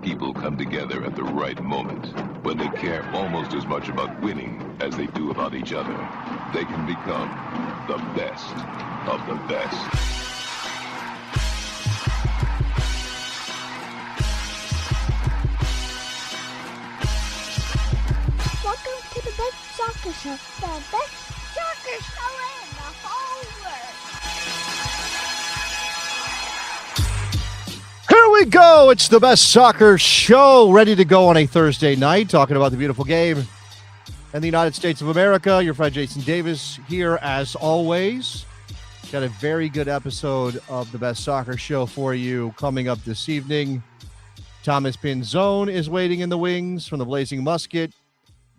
people come together at the right moment, when they care almost as much about winning as they do about each other, they can become the best of the best. Welcome to the best soccer show. The best soccer show in the whole world. Here we go. It's the best soccer show, ready to go on a Thursday night, talking about the beautiful game in the United States of America. Your friend Jason Davis here as always. Got a very good episode of the best soccer show for you coming up this evening. Thomas Pinzone is waiting in the wings from the Blazing Musket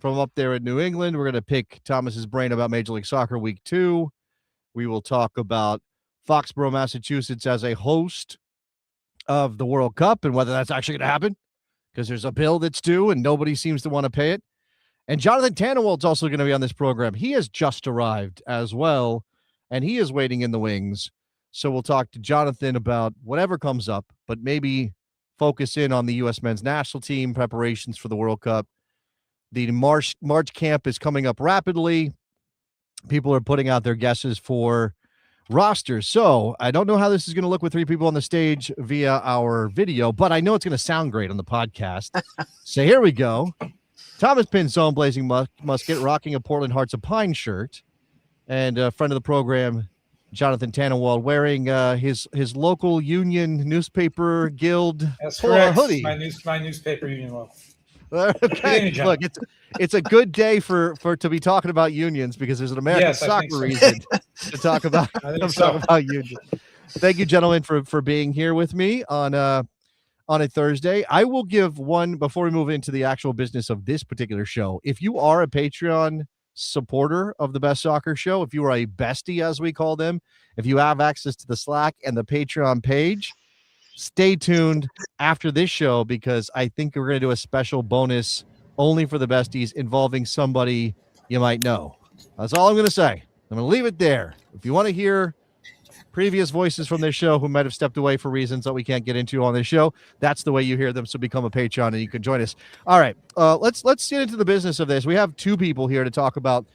from up there in New England. We're going to pick Thomas's brain about Major League Soccer Week 2. We will talk about Foxborough, Massachusetts as a host of the World Cup and whether that's actually going to happen, because there's a bill that's due and nobody seems to want to pay it. And Jonathan Tannenwald's also going to be on this program. He has just arrived as well, and he is waiting in the wings. So we'll talk to Jonathan about whatever comes up, but maybe focus in on the U.S. men's national team preparations for the World Cup. The March camp is coming up rapidly. People are putting out their guesses for rosters. So I don't know how this is going to look with three people on the stage via our video, but I know it's going to sound great on the podcast. So here we go. Thomas Pinzone, Blazing Musket, rocking a Portland Hearts of Pine shirt, and a friend of the program, Jonathan Tannenwald, wearing his local union newspaper guild hoodie. My newspaper union logo. Okay, look, it's a good day for to be talking about unions, because there's an American soccer reason to talk about unions. Thank you, gentlemen, for being here with me on a Thursday. I will give one before we move into the actual business of this particular show. If you are a Patreon supporter of the Best Soccer Show, if you are a bestie, as we call them, if you have access to the Slack and the Patreon page, stay tuned after this show, because I think we're going to do a special bonus only for the besties involving somebody you might know. That's all I'm going to say. I'm going to leave it there. If you want to hear previous voices from this show who might have stepped away for reasons that we can't get into on this show, that's the way you hear them. So become a Patreon and you can join us. All right, let's get into the business of this. We have two people here to talk about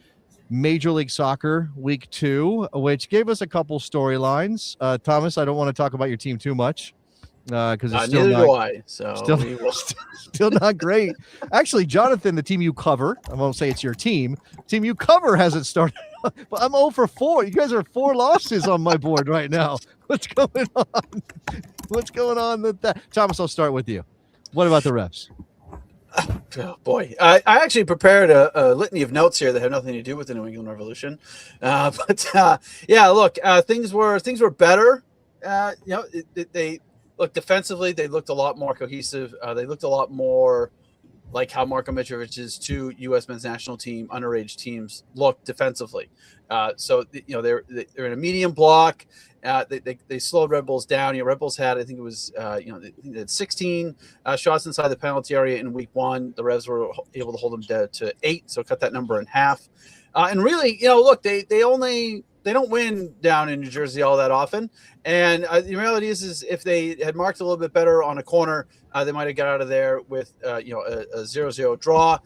Major League Soccer Week 2, which gave us a couple storylines. Thomas, I don't want to talk about your team too much, because it's still not great. Actually, Jonathan, the team you cover, I won't say it's your team you cover hasn't started. But I'm 0 for 4. You guys are 4 losses on my board right now. What's going on? What's going on with that? Thomas, I'll start with you. What about the refs? Oh boy, I actually prepared a litany of notes here that have nothing to do with the New England Revolution. Yeah, look, things were better. They look defensively. They looked a lot more cohesive. They looked a lot more like how Marko Mitrovic's two U.S. men's national team underage teams look defensively. So they're in a medium block. They slowed Red Bulls down. Red Bulls had, I think it was they had 16 shots inside the penalty area in week 1. The Revs were able to hold them to 8, so cut that number in half. And really, look, they don't win down in New Jersey all that often. And the reality is if they had marked a little bit better on a corner, they might have got out of there with a 0-0 draw.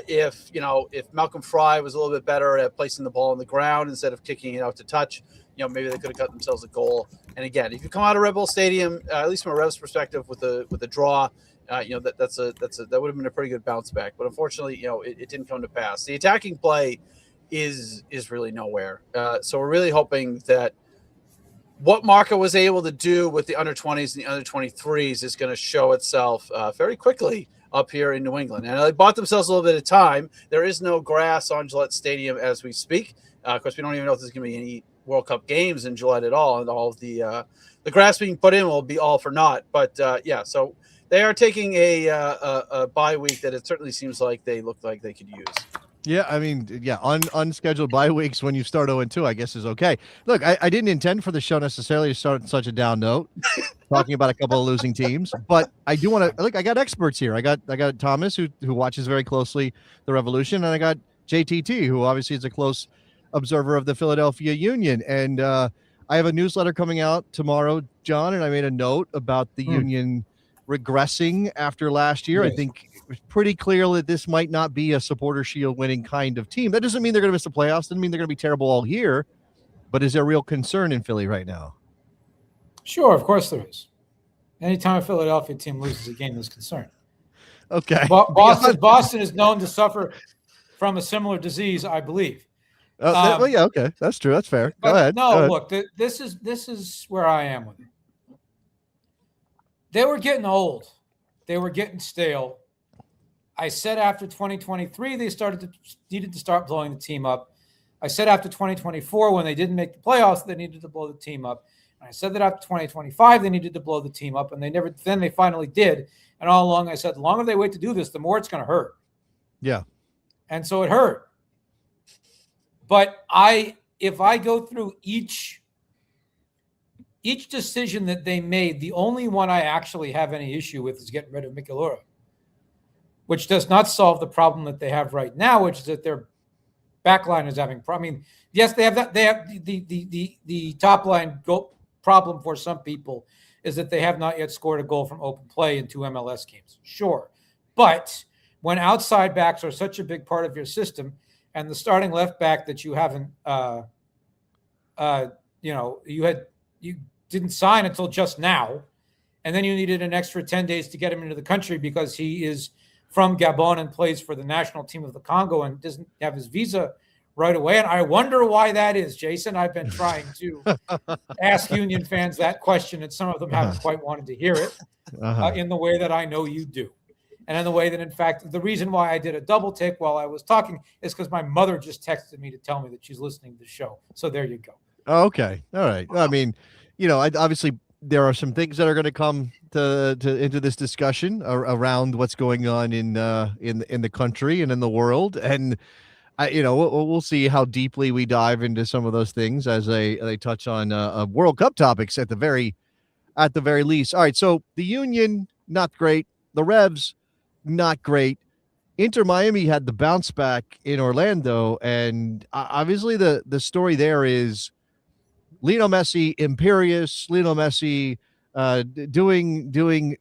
If Malcolm Fry was a little bit better at placing the ball on the ground instead of kicking it out to touch, maybe they could have got themselves a goal. And again, if you come out of Red Bull Stadium, at least from a Revs perspective, with a draw, that would have been a pretty good bounce back. But unfortunately, it didn't come to pass. The attacking play is really nowhere. So we're really hoping that what Marko was able to do with the under-20s and the under-23s is going to show itself very quickly up here in New England. And they bought themselves a little bit of time. There is no grass on Gillette Stadium as we speak. Of course, we don't even know if there's going to be any World Cup games in Gillette at all. And all of the grass being put in will be all for naught. But, so they are taking a bye week that it certainly seems like they look like they could use. Yeah, I mean, unscheduled bye weeks when you start 0-2, I guess is okay. Look, I didn't intend for the show necessarily to start on such a down note, talking about a couple of losing teams, but I do want to. Look, I got experts here. I got Thomas who watches very closely the Revolution, and I got JTT, who obviously is a close observer of the Philadelphia Union, and I have a newsletter coming out tomorrow, John, and I made a note about the Union regressing after last year. Yes. I think it was pretty clear that this might not be a supporter shield winning kind of team. That doesn't mean they're going to miss the playoffs. Doesn't mean they're going to be terrible all year. But is there real concern in Philly right now? Sure, of course there is. Anytime a Philadelphia team loses a game, there's concern. Okay. Boston is known to suffer from a similar disease, I believe. Well, yeah, okay. That's true. That's fair. Go ahead. No, look, this is where I am with it. They were getting old. They were getting stale. I said after 2023, they needed to start blowing the team up. I said after 2024, when they didn't make the playoffs, they needed to blow the team up. And I said that after 2025, they needed to blow the team up, and they finally did. And all along, I said, the longer they wait to do this, the more it's going to hurt. Yeah. And so it hurt. But if I go through each decision that they made, the only one I actually have any issue with is getting rid of Michelora, which does not solve the problem that they have right now, which is that their back line is having problems. I mean, yes, they have that. They have the top line goal problem for some people is that they have not yet scored a goal from open play in 2 MLS games. Sure. But when outside backs are such a big part of your system, and the starting left back that you haven't, you didn't sign until just now, and then you needed an extra 10 days to get him into the country because he is from Gabon and plays for the national team of the Congo and doesn't have his visa right away. And I wonder why that is, Jason. I've been trying to ask Union fans that question, and some of them haven't quite wanted to hear it in the way that I know you do. And in the way that, in fact, the reason why I did a double take while I was talking is because my mother just texted me to tell me that she's listening to the show. So there you go. Oh, okay. All right. I mean, obviously there are some things that are going to come to into this discussion around what's going on in the country and in the world. And we'll see how deeply we dive into some of those things as they touch on World Cup topics at the very least. All right. So the Union, not great. The Revs, not great. Inter Miami had the bounce back in Orlando, and obviously the story there is Lionel Messi imperious, Lionel Messi doing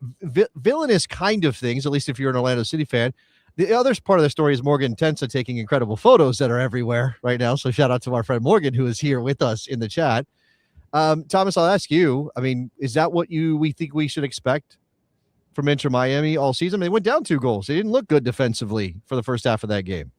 villainous kind of things, at least if you're an Orlando City fan. The other part of the story is Morgan Tensa taking incredible photos that are everywhere right now. So shout out to our friend Morgan, who is here with us in the chat. Thomas, I'll ask you, I mean, is that what we think we should expect from Inter Miami all season? They went down 2 goals. They didn't look good defensively for the first half of that game.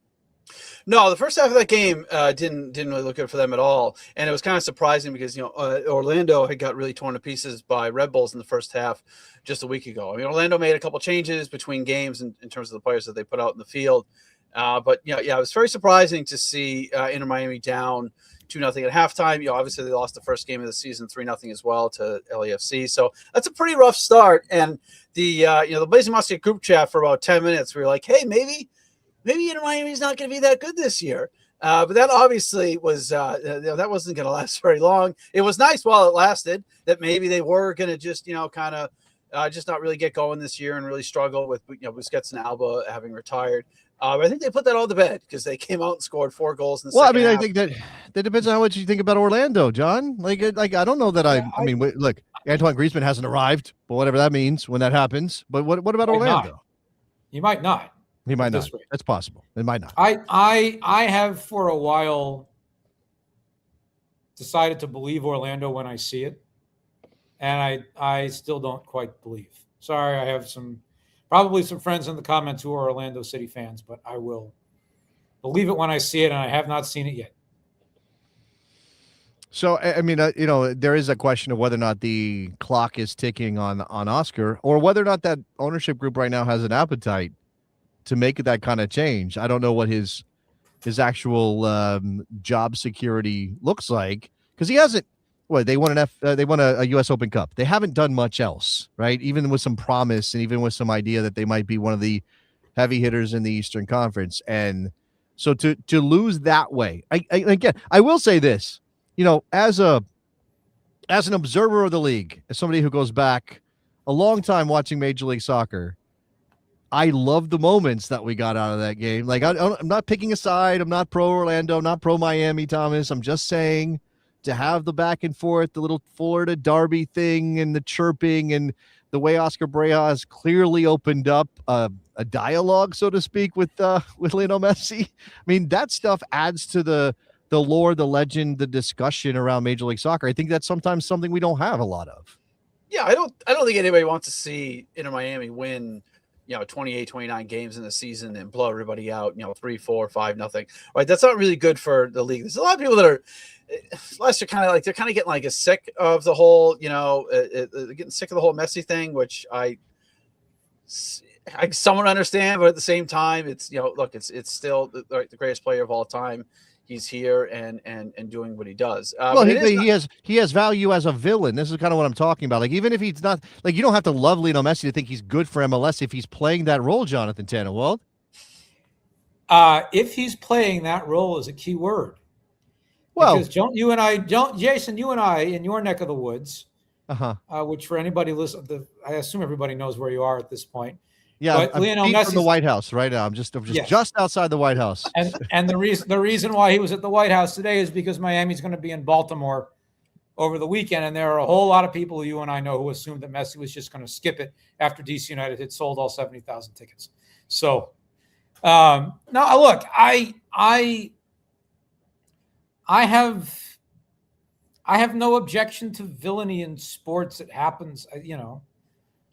No, the first half of that game didn't really look good for them at all, and it was kind of surprising because Orlando had got really torn to pieces by Red Bulls in the first half just a week ago. I mean, Orlando made a couple changes between games in terms of the players that they put out in the field, but it was very surprising to see Inter Miami down 2-0 at halftime. Obviously they lost the first game of the season 3-0 as well to LAFC, so that's a pretty rough start. And the Blazing Musket group chat for about 10 minutes, we were like, hey, maybe Inter Miami's not going to be that good this year. But that obviously was that wasn't going to last very long. It was nice while it lasted that maybe they were going to just kind of just not really get going this year and really struggle with Busquets and Alba having retired. I think they put that all to bed because they came out and scored 4 goals in the second half. I think that depends on how much you think about Orlando, John. Like I don't know that I mean, look, Antoine Griezmann hasn't arrived, but whatever that means when that happens. But what about Orlando? You might not. He might not. That's possible. It might not. I have for a while decided to believe Orlando when I see it, and I still don't quite believe. Sorry, I have probably some friends in the comments who are Orlando City fans, but I will believe it when I see it, and I have not seen it yet. So, I mean, there is a question of whether or not the clock is ticking on Oscar, or whether or not that ownership group right now has an appetite to make that kind of change. I don't know what his actual job security looks like, because he hasn't. Well, they won a U.S. Open Cup. They haven't done much else, right? Even with some promise and even with some idea that they might be one of the heavy hitters in the Eastern Conference. And so to lose that way, again, I will say this, as an observer of the league, as somebody who goes back a long time watching Major League Soccer, I love the moments that we got out of that game. Like, I'm not picking a side. I'm not pro Orlando, I'm not pro Miami, Thomas. I'm just saying, to have the back and forth, the little Florida derby thing and the chirping and the way Oscar Breja has clearly opened up a dialogue, so to speak, with Lionel Messi. I mean, that stuff adds to the lore, the legend, the discussion around Major League Soccer. I think that's sometimes something we don't have a lot of. Yeah, I don't think anybody wants to see Inter Miami win, 28, 29 games in the season and blow everybody out, 3, 4, 5-0. Right? That's not really good for the league. There's a lot of people that are they're kind of getting like sick of the whole, getting sick of the whole Messi thing, which I somewhat understand, but at the same time, it's, look, it's still the greatest player of all time. He's here and doing what he does. Well, he has value as a villain. This is kind of what I'm talking about. Like, even if he's not, like, you don't have to love Lionel Messi to think he's good for MLS if he's playing that role, Jonathan Tannenwald. If he's playing that role is a key word. Well, because Jason, you and I in your neck of the woods, which for anybody listening, I assume everybody knows where you are at this point. Yeah, I'm Lionel Messi from the White House right now. I'm just outside the White House. And the reason why he was at the White House today is because Miami's going to be in Baltimore over the weekend, and there are a whole lot of people you and I know who assumed that Messi was just going to skip it after DC United had sold all 70,000 tickets. So, now look, I have no objection to villainy in sports. It happens,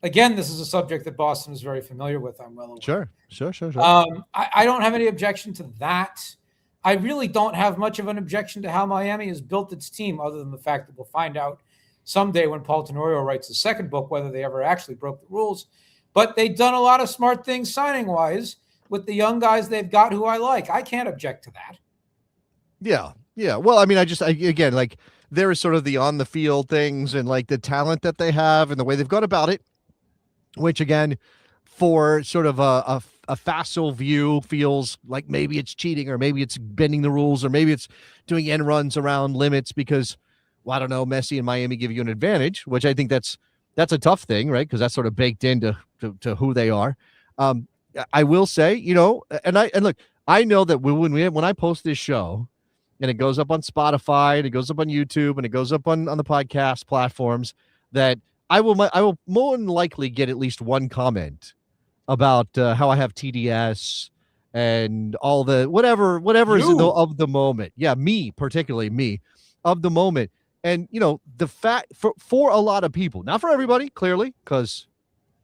Again, this is a subject that Boston is very familiar with. I'm well aware. Sure. I don't have any objection to that. I really don't have much of an objection to how Miami has built its team, other than the fact that we'll find out someday when Paul Tenorio writes the second book whether they ever actually broke the rules. But they've done a lot of smart things signing-wise with the young guys they've got who I like. I can't object to that. Yeah. Well, I mean, again, like, there is sort of the on-the-field things and, like, the talent that they have and the way they've gone about it, which, again, for sort of a facile view feels like maybe it's cheating or maybe it's bending the rules or maybe it's doing end runs around limits because, well, I don't know, Messi and Miami give you an advantage, which I think that's a tough thing, right? Because that's sort of baked into to who they are. I will say, and look, I know that when I post this show and it goes up on Spotify and it goes up on YouTube and it goes up on the podcast platforms, that I will more than likely get at least one comment about how I have TDS and all the whatever is of the moment. Yeah, particularly me, of the moment. And the fact for a lot of people, not for everybody, clearly, because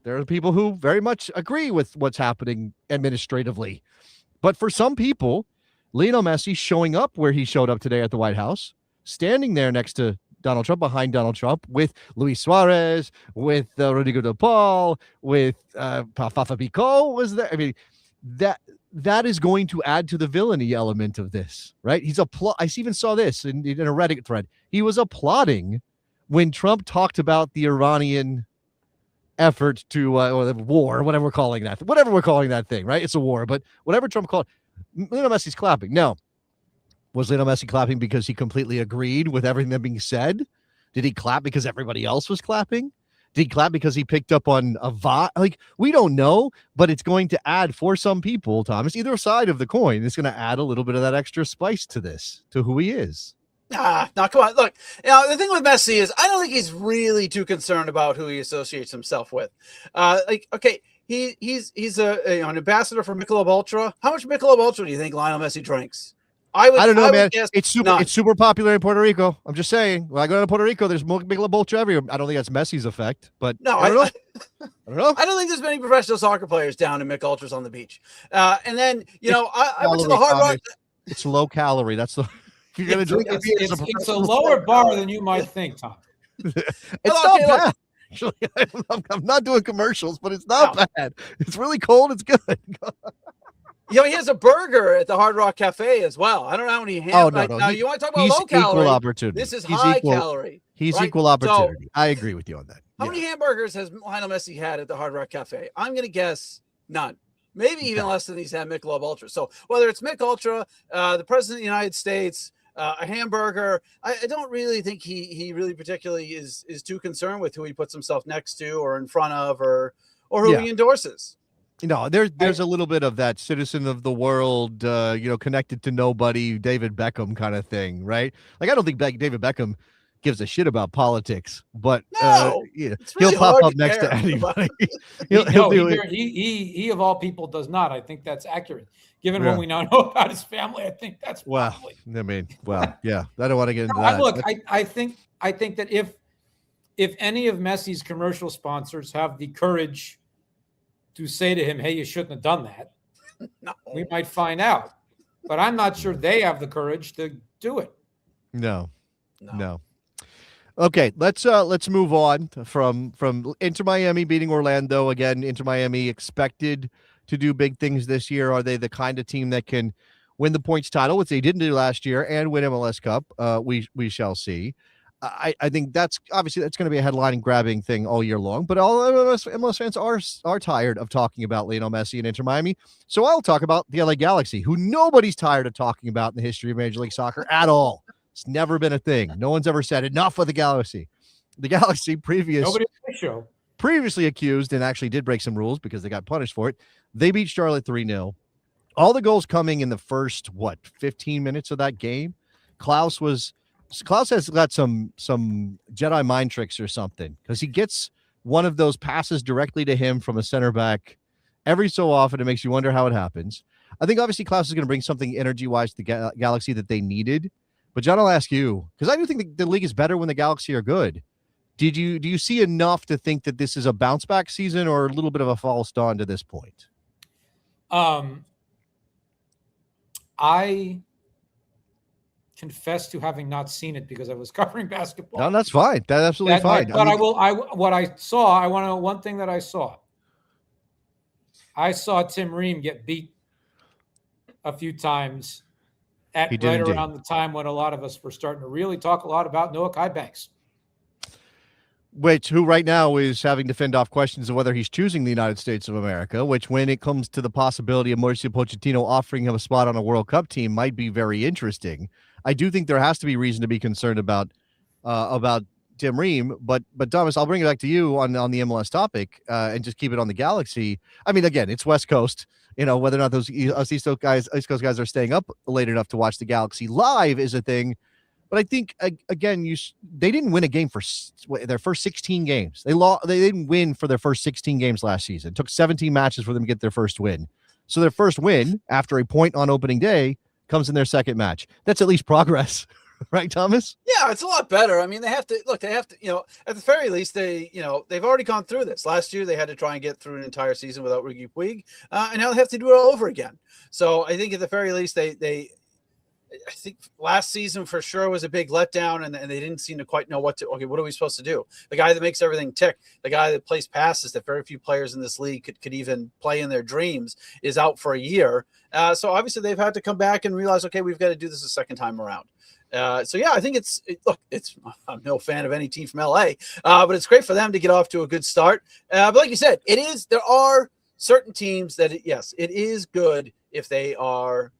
there are people who very much agree with what's happening administratively, but for some people, Lionel Messi showing up where he showed up today at the White House, standing there next to Donald Trump, behind Donald Trump, with Luis Suarez, with Rodrigo de Paul, with Fafa Picault was there. I mean, that is going to add to the villainy element of this, right? I even saw this in a Reddit thread. He was applauding when Trump talked about the Iranian effort to or the war, whatever we're calling that thing, right? It's a war, but whatever Trump called it, Lionel Messi's clapping. No. Was Lionel Messi clapping because he completely agreed with everything that being said? Did he clap because everybody else was clapping? Did he clap because he picked up on a vibe? Like, we don't know, but it's going to add, for some people, Thomas, either side of the coin, it's going to add a little bit of that extra spice to this, to who he is. No, come on. Look, the thing with Messi is I don't think he's really too concerned about who he associates himself with. He's an ambassador for Michelob Ultra. How much Michelob Ultra do you think Lionel Messi drinks? I don't know, man. It's super popular in Puerto Rico. I'm just saying. When I go to Puerto Rico, there's more Michelob Ultra everywhere. I don't think that's Messi's effect, but no, I don't know. I don't know. I don't think there's many professional soccer players down in Mich Ultras on the beach. And then I went to the Hard Rock. It's low calorie. That's the. If you're gonna drink it's a lower bar than you might think, Tom. It's not bad. Actually, I'm not doing commercials, but it's not bad. It's really cold. It's good. He has a burger at the Hard Rock Cafe as well. I don't know how many Now, you want to talk about low calorie? Equal opportunity. This is high calorie. He's equal opportunity. So, I agree with you on that. How many hamburgers has Lionel Messi had at the Hard Rock Cafe? I'm going to guess none. Maybe even less than he's had Michelob Ultra. So whether it's Mich Ultra, the President of the United States, a hamburger, I don't really think he really particularly is too concerned with who he puts himself next to or in front of or who he endorses. There's a little bit of that citizen of the world, connected to nobody, David Beckham kind of thing, right? Like, I don't think David Beckham gives a shit about politics, but No, yeah, it's really he'll pop hard up to next to care about- anybody. he'll do it. He of all people does not. I think that's accurate. Given Yeah. what we now know about his family, I think that's Well, probably. I mean, well, yeah, I don't want to get into I, that. look, I think that if any of Messi's commercial sponsors have the courage to say to him, "Hey, you shouldn't have done that," No. we might find out. But I'm not sure they have the courage to do it. No. Okay, let's move on from Inter Miami beating Orlando again. Inter Miami expected to do big things this year. Are they the kind of team that can win the points title, which they didn't do last year, and win MLS Cup? We shall see. I think that's going to be a headline grabbing thing all year long. But all MLS fans are tired of talking about Lionel Messi and Inter Miami. So I'll talk about the LA Galaxy, who nobody's tired of talking about in the history of Major League Soccer at all. It's never been a thing. No one's ever said enough of the Galaxy. The Galaxy previously accused, and actually did break some rules because they got punished for it. They beat Charlotte 3-0. All the goals coming in the first 15 minutes of that game. Klaus has got some Jedi mind tricks or something, because he gets one of those passes directly to him from a center back every so often. It makes you wonder how it happens. I think obviously Klaus is going to bring something energy-wise to the Galaxy that they needed. But John, I'll ask you, because I do think the league is better when the Galaxy are good. Do you see enough to think that this is a bounce back season, or a little bit of a false dawn to this point? I confess to having not seen it because I was covering basketball. No, that's fine. That's absolutely fine. One thing that I saw. I saw Tim Ream get beat a few times around the time when a lot of us were starting to really talk a lot about Noah Kaibanks. Who right now is having to fend off questions of whether he's choosing the United States of America, which when it comes to the possibility of Mauricio Pochettino offering him a spot on a World Cup team might be very interesting. I do think there has to be reason to be concerned about Tim Ream, but Thomas, I'll bring it back to you on the MLS topic and just keep it on the Galaxy. I mean, again, it's West Coast. Whether or not those East Coast guys are staying up late enough to watch the Galaxy live is a thing. But I think again, they didn't win a game for their first 16 games. They didn't win for their first 16 games last season. It took 17 matches for them to get their first win. So their first win after a point on opening day comes in their second match. That's at least progress. Right, Thomas? Yeah, it's a lot better. I mean, they have to, at the very least, they've already gone through this. Last year, they had to try and get through an entire season without Ricky Puig, and now they have to do it all over again. So I think at the very least, I think last season for sure was a big letdown, and they didn't seem to quite know what are we supposed to do? The guy that makes everything tick, the guy that plays passes that very few players in this league could even play in their dreams is out for a year. So obviously they've had to come back and realize, okay, we've got to do this a second time around. So yeah, I think I'm no fan of any team from LA, but it's great for them to get off to a good start. But like you said, there are certain teams that it is good if they are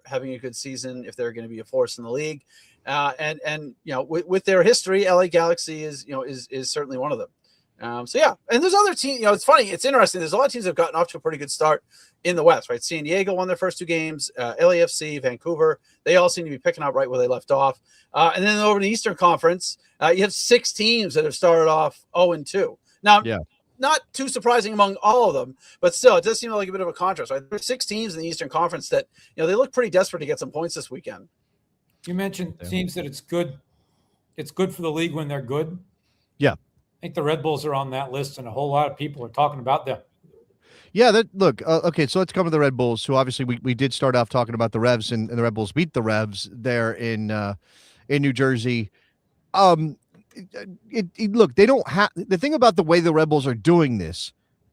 having a good season, if they're going to be a force in the league, and with their history, LA Galaxy is certainly one of them. So yeah, and there's other teams. It's funny, it's interesting. There's a lot of teams that have gotten off to a pretty good start in the West, right? San Diego won their first two games. LAFC, Vancouver, they all seem to be picking up right where they left off. And then over in the Eastern Conference, you have 6 teams that have started off 0-2. Now, not too surprising among all of them, but still, it does seem like a bit of a contrast, right? There's 6 teams in the Eastern Conference that they look pretty desperate to get some points this weekend. You mentioned teams that it's good for the league when they're good. Yeah. I think the Red Bulls are on that list, and a whole lot of people are talking about them. Yeah, okay, so let's come to the Red Bulls, who obviously we did start off talking about the Revs, and the Red Bulls beat the Revs there in New Jersey. Look, they don't have, the thing about the way the Red Bulls are doing this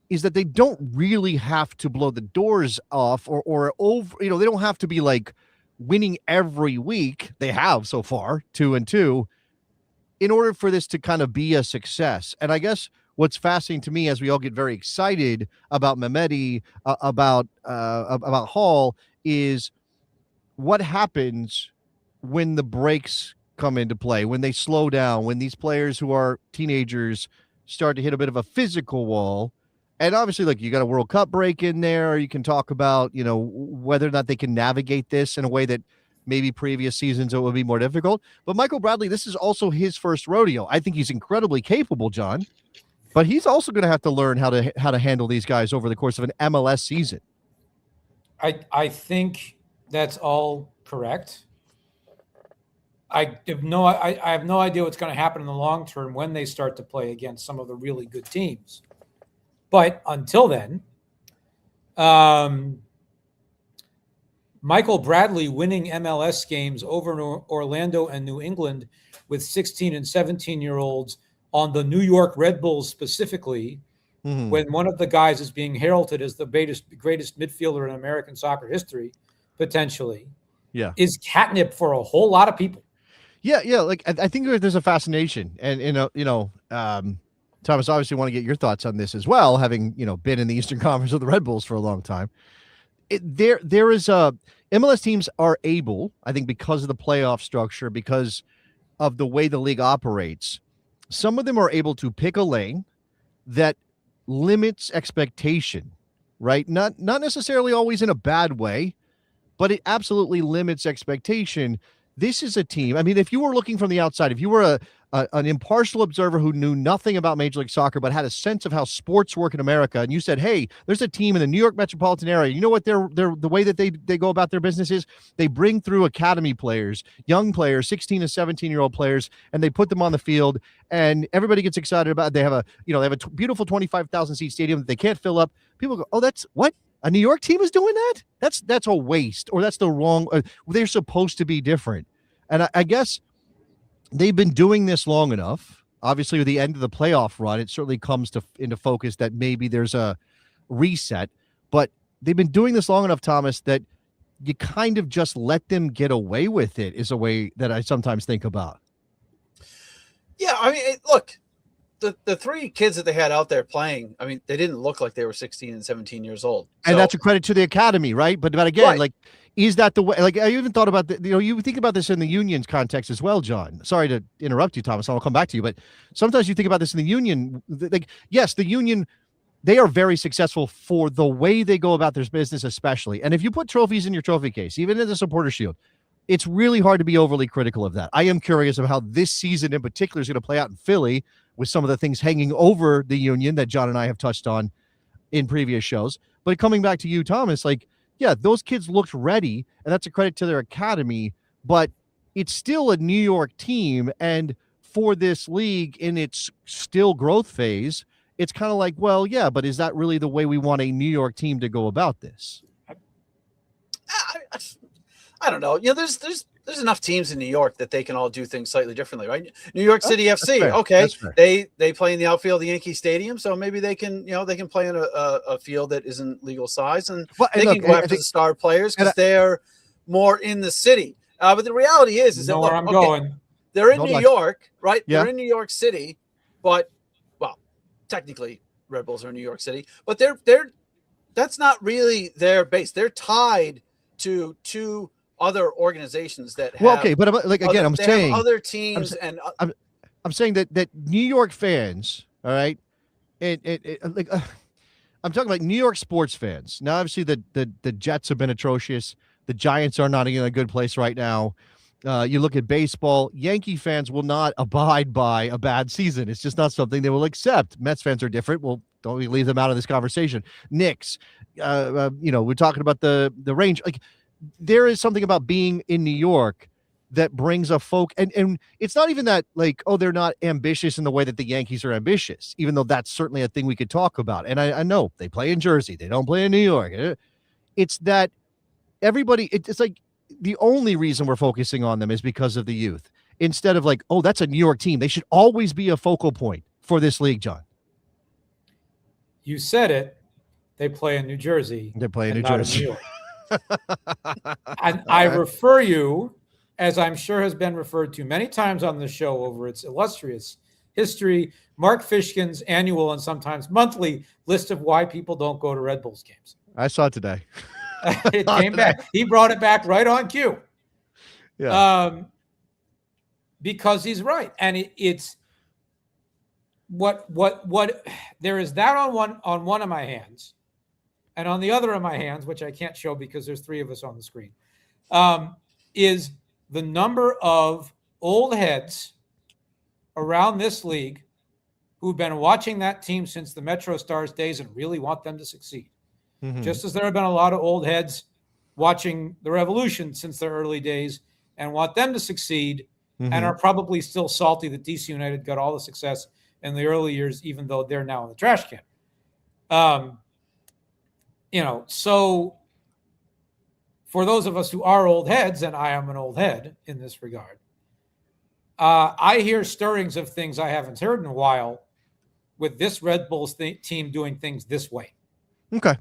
is that they don't really have to blow the doors off or over, they don't have to be like winning every week. They have so far 2-2 in order for this to kind of be a success. And I guess what's fascinating to me as we all get very excited about Mehmeti, about Hall, is what happens when the breaks come into play, when they slow down, when these players who are teenagers start to hit a bit of a physical wall. And obviously, like, you got a World Cup break in there, or you can talk about, whether or not they can navigate this in a way that maybe previous seasons it would be more difficult. But Michael Bradley, this is also his first rodeo. I think he's incredibly capable, John, but he's also going to have to learn how to handle these guys over the course of an MLS season. I think that's all correct. I have no idea what's going to happen in the long term when they start to play against some of the really good teams. But until then, Michael Bradley winning MLS games over Orlando and New England with 16 and 17-year-olds on the New York Red Bulls specifically, when one of the guys is being heralded as the greatest midfielder in American soccer history, potentially, is catnip for a whole lot of people. Yeah. Like I think there's a fascination, and Thomas, obviously want to get your thoughts on this as well, having been in the Eastern Conference of the Red Bulls for a long time. There is MLS teams are able, I think, because of the playoff structure, because of the way the league operates, some of them are able to pick a lane that limits expectation, right? Not necessarily always in a bad way, but it absolutely limits expectation. This is a team. I mean, if you were looking from the outside, if you were an impartial observer who knew nothing about Major League Soccer but had a sense of how sports work in America, and you said, "Hey, there's a team in the New York metropolitan area. You know what the way that they go about their business is? They bring through academy players, young players, 16 to 17-year-old players, and they put them on the field, and everybody gets excited about it. They have a beautiful 25,000 seat stadium that they can't fill up. People go, "Oh, that's what? A New York team is doing that? That's a waste, or that's the wrong. They're supposed to be different." And I guess they've been doing this long enough. Obviously, with the end of the playoff run, it certainly comes into focus that maybe there's a reset. But they've been doing this long enough, Thomas, that you kind of just let them get away with it is a way that I sometimes think about. Yeah, I mean, look, the three kids that they had out there playing, I mean, they didn't look like they were 16 and 17 years old. And that's a credit to the academy, right? But again, right. Like, is that the way? Like, I even thought about you think about this in the Union's context as well, John. Sorry to interrupt you, Thomas. I'll come back to you, but sometimes you think about this in the Union. Like, yes, the Union, they are very successful for the way they go about their business, especially. And if you put trophies in your trophy case, even in the supporter shield, it's really hard to be overly critical of that. I am curious of how this season in particular is going to play out in Philly with some of the things hanging over the Union that John and I have touched on in previous shows. But coming back to you, Thomas, like, yeah, those kids looked ready, and that's a credit to their academy, but it's still a New York team, and for this league in its still growth phase, it's kind of like, well, yeah, but is that really the way we want a New York team to go about this? I don't know. There's enough teams in New York that they can all do things slightly differently, right? New York City FC, okay, they play in the outfield of the Yankee Stadium, so maybe they can play in a field that isn't legal size, and they can go after the star players because they're more in the city. But the reality is that where I'm going. They're in New York, right? Yeah. They're in New York City, but technically Red Bulls are in New York City, but that's not really their base. They're tied to two other organizations that have I'm saying other teams, I'm saying that New York fans, all right, I'm talking about New York sports fans. Now, obviously, the Jets have been atrocious. The Giants are not in a good place right now. You look at baseball, Yankee fans will not abide by a bad season. It's just not something they will accept. Mets fans are different. Well, don't we leave them out of this conversation? Knicks, we're talking about the range. Like, there is something about being in New York that brings a folk, and it's not even that like, oh, they're not ambitious in the way that the Yankees are ambitious, even though that's certainly a thing we could talk about. And I know they play in Jersey, they don't play in New York. It's that everybody, it's like the only reason we're focusing on them is because of the youth, instead of like, oh, that's a New York team. They should always be a focal point for this league, John. You said it. They play in New Jersey. They play in New Jersey. New York. And I refer you, as I'm sure has been referred to many times on the show over its illustrious history, Mark Fishkin's annual and sometimes monthly list of why people don't go to Red Bulls games. I saw it today. It came back. He brought it back right on cue. Yeah. Because he's right. And it's what there is that on one of my hands. And on the other of my hands, which I can't show because there's three of us on the screen, is the number of old heads around this league who've been watching that team since the Metro Stars days and really want them to succeed. Mm-hmm. Just as there have been a lot of old heads watching the Revolution since their early days and want them to succeed, Mm-hmm. and are probably still salty that DC United got all the success in the early years, even though they're now in the trash can. So for those of us who are old heads, and I am an old head in this regard, I hear stirrings of things I haven't heard in a while with this Red Bulls team doing things this way. Okay.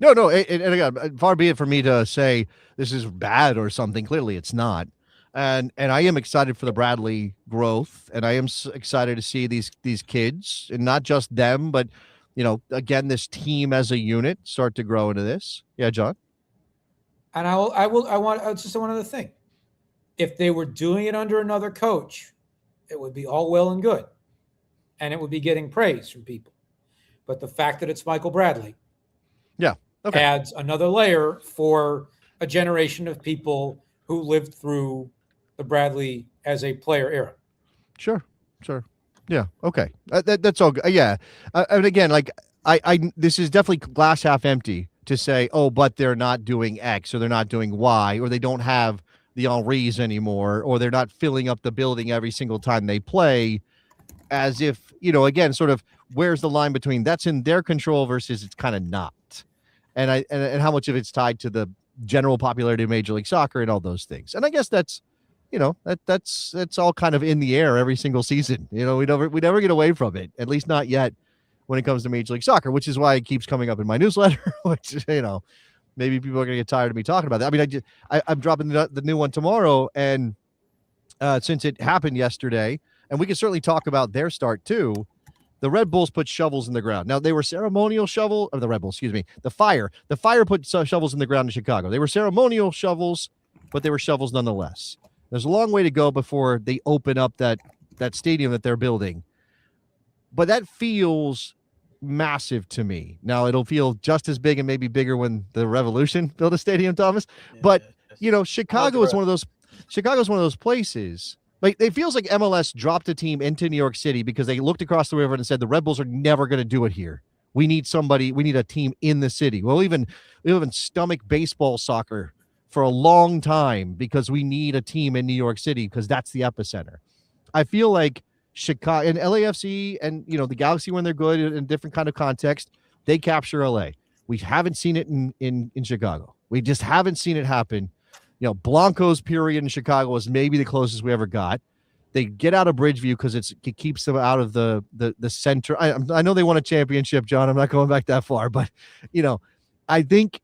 No. And again, far be it for me to say this is bad or something. Clearly it's not. And I am excited for the Bradley growth, and I am excited to see these kids, and not just them, but again, this team as a unit start to grow into this. Yeah, John. And I want just one other thing. If they were doing it under another coach, it would be all well and good, and it would be getting praise from people. But the fact that it's Michael Bradley, adds another layer for a generation of people who lived through the Bradley as a player era. Sure. Yeah. Okay. That's all good. Yeah. And again, like I this is definitely glass half empty to say, oh, but they're not doing X or they're not doing Y, or they don't have the Henrys anymore, or they're not filling up the building every single time they play, as if, again, sort of where's the line between that's in their control versus it's kind of not. And how much of it's tied to the general popularity of Major League Soccer and all those things. And I guess that's, that's all kind of in the air every single season. We never get away from it, at least not yet when it comes to Major League Soccer, which is why it keeps coming up in my newsletter, which, maybe people are going to get tired of me talking about that. I mean, I'm dropping the new one tomorrow. And since it happened yesterday, and we can certainly talk about their start too, the Red Bulls put shovels in the ground. Now, they were ceremonial shovel, or the Red Bulls, excuse me, the Fire. The Fire put shovels in the ground in Chicago. They were ceremonial shovels, but they were shovels nonetheless. There's a long way to go before they open up that stadium that they're building. But that feels massive to me. Now, it'll feel just as big and maybe bigger when the Revolution built a stadium, Thomas. Yeah, but, Chicago is one of those places. Like, it feels like MLS dropped a team into New York City because they looked across the river and said, the Red Bulls are never going to do it here. We need a team in the city. We'll even stomach baseball soccer for a long time because we need a team in New York City because that's the epicenter. I feel like Chicago and LAFC and, the Galaxy, when they're good in a different kind of context, they capture LA. We haven't seen it in Chicago. We just haven't seen it happen. Blanco's period in Chicago was maybe the closest we ever got. They get out of Bridgeview because it keeps them out of the center. I know they won a championship, John. I'm not going back that far, but I think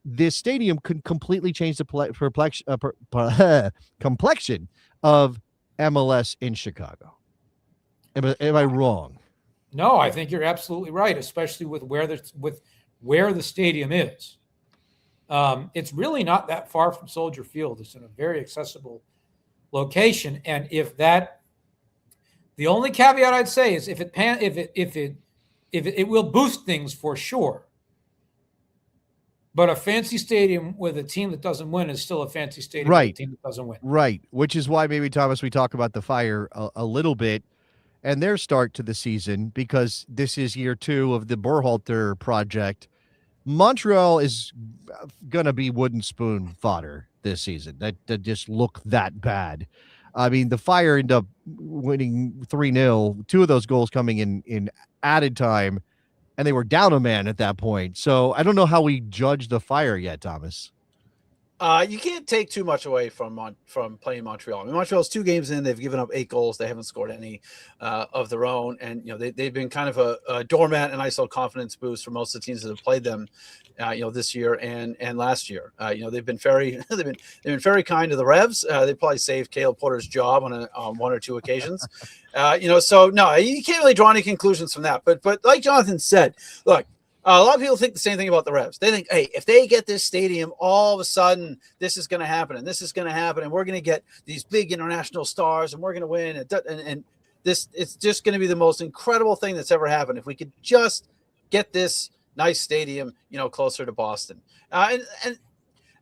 this stadium could completely change the complexion of MLS in Chicago. Am I wrong? No, I think you're absolutely right, especially with where the stadium is. It's really not that far from Soldier Field. It's in a very accessible location, and the only caveat I'd say is if it will boost things for sure. But a fancy stadium with a team that doesn't win is still a fancy stadium with a team that doesn't win. Right, which is why maybe, Thomas, we talk about the Fire a little bit and their start to the season, because this is year 2 of the Berhalter project. Montreal is going to be wooden spoon fodder this season. That just look that bad. I mean, the Fire end up winning 3-0, 2 of those goals coming in added time, and they were down a man at that point. So I don't know how we judge the Fire yet, Thomas. You can't take too much away from playing Montreal. I mean, Montreal's 2 games in, they've given up 8 goals. They haven't scored any of their own, and they've been kind of a doormat and nice little confidence boost for most of the teams that have played them, this year and last year. They've been very very kind to the Revs. They probably saved Caleb Porter's job on 1 or 2 occasions. So no, you can't really draw any conclusions from that. But like Jonathan said, look. A lot of people think the same thing about the Revs. They think, hey, if they get this stadium, all of a sudden this is going to happen, and this is going to happen, and we're going to get these big international stars, and we're going to win, and this it's just going to be the most incredible thing that's ever happened if we could just get this nice stadium, closer to Boston. And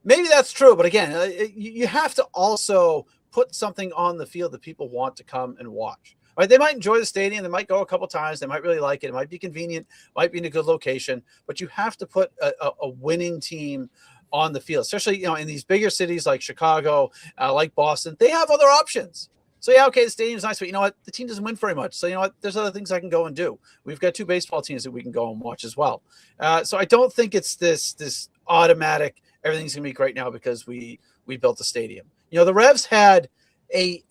maybe that's true, but again, you have to also put something on the field that people want to come and watch. Right? They might enjoy the stadium. They might go a couple times. They might really like it. It might be convenient. Might be in a good location. But you have to put a winning team on the field, especially in these bigger cities like Chicago, like Boston. They have other options. So yeah, okay, the stadium's nice, but you know what? The team doesn't win very much. So you know what? There's other things I can go and do. We've got 2 baseball teams that we can go and watch as well. So I don't think it's this automatic. Everything's gonna be great now because we built the stadium. The Revs had a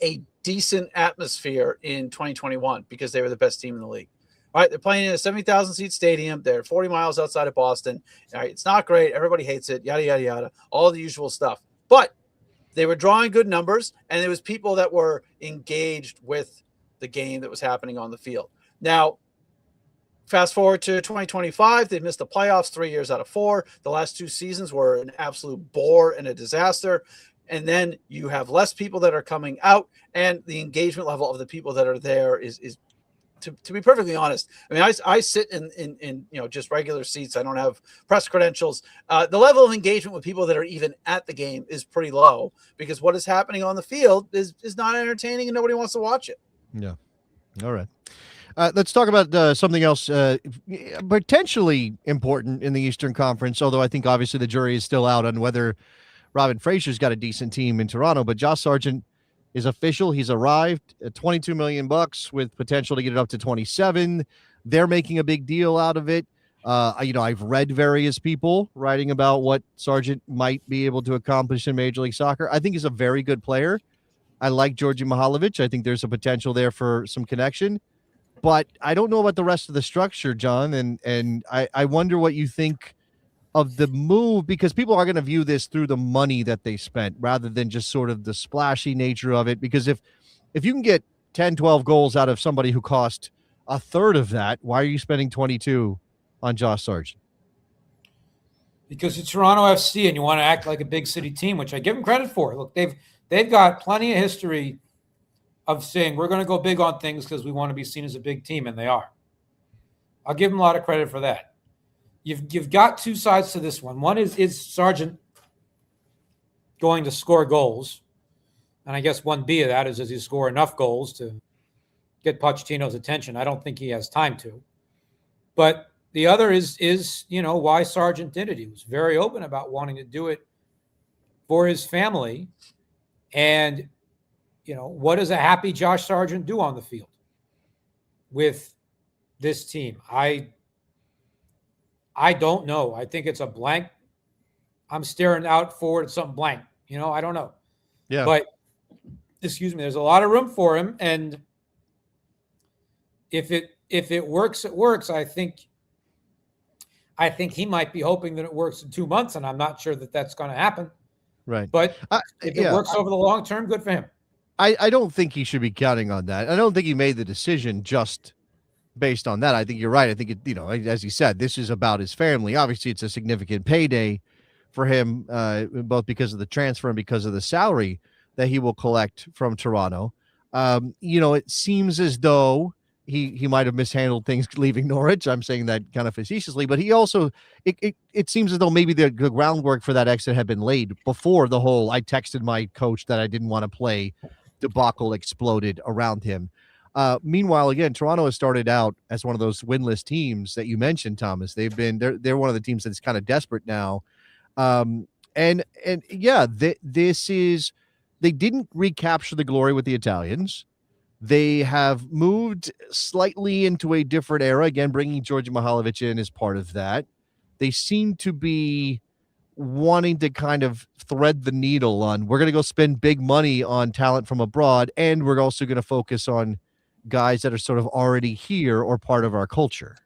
decent atmosphere in 2021 because they were the best team in the league. All right, they're playing in a 70,000 seat stadium. They're 40 miles outside of Boston. All right, it's not great. Everybody hates it. Yada yada yada. All the usual stuff, but they were drawing good numbers, and there was people that were engaged with the game that was happening on the field. Now, fast forward to 2025, they've missed the playoffs 3 years out of 4. The last 2 seasons were an absolute bore and a disaster. And then you have less people that are coming out, and the engagement level of the people that are there is to be perfectly honest. I mean, I sit in just regular seats. I don't have press credentials. The level of engagement with people that are even at the game is pretty low because what is happening on the field is not entertaining and nobody wants to watch it. Yeah. All right. Let's talk about something else potentially important in the Eastern Conference, although I think obviously the jury is still out on whether Robin Fraser's got a decent team in Toronto, but Josh Sargent is official. He's arrived at $22 million with potential to get it up to 27. They're making a big deal out of it. I've read various people writing about what Sargent might be able to accomplish in Major League Soccer. I think he's a very good player. I like Georgi Mihalovic. I think there's a potential there for some connection, but I don't know about the rest of the structure, John. And I wonder what you think of the move, because people are going to view this through the money that they spent rather than just sort of the splashy nature of it. Because if you can get 10, 12 goals out of somebody who cost a third of that, why are you spending 22 on Josh Sargent? Because it's Toronto FC and you want to act like a big city team, which I give them credit for. Look, they've got plenty of history of saying we're going to go big on things because we want to be seen as a big team, and they are. I'll give them a lot of credit for that. You've got 2 sides to this one. One is Sargent going to score goals? And I guess 1B of that is, does he score enough goals to get Pochettino's attention? I don't think he has time to. But the other is why Sargent did it. He was very open about wanting to do it for his family. And, what does a happy Josh Sargent do on the field with this team? I don't know. I think it's a blank. I'm staring out forward at something blank. I don't know. Yeah. But, excuse me, there's a lot of room for him. And if it works, it works. I think he might be hoping that it works in 2 months, and I'm not sure that that's going to happen. Right. But if it works over the long term, good for him. I don't think he should be counting on that. I don't think he made the decision just based on that. I think you're right. I think as he said, this is about his family. Obviously, it's a significant payday for him, both because of the transfer and because of the salary that he will collect from Toronto. It seems as though he might have mishandled things leaving Norwich. I'm saying that kind of facetiously, but he also it seems as though maybe the groundwork for that exit had been laid before the whole "I texted my coach that I didn't want to play" debacle exploded around him. Meanwhile, again, Toronto has started out as one of those winless teams that you mentioned, Thomas. They're one of the teams that's kind of desperate now. They didn't recapture the glory with the Italians. They have moved slightly into a different era, again, bringing Georgi Mihalovic in as part of that. They seem to be wanting to kind of thread the needle on, we're going to go spend big money on talent from abroad, and we're also going to focus on guys that are sort of already here or part of our culture.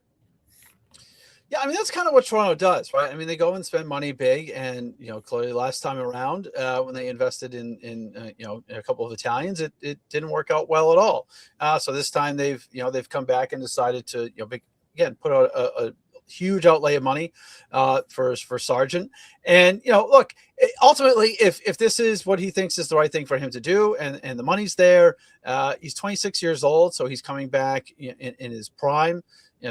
Yeah, I mean, that's kind of what Toronto does, right? I mean, they go and spend money big, and clearly last time around when they invested in a couple of Italians, it didn't work out well at all. So this time they've come back and decided to put out a huge outlay of money for Sargent. And look, ultimately, if this is what he thinks is the right thing for him to do, and the money's there, he's 26 years old, so he's coming back in his prime.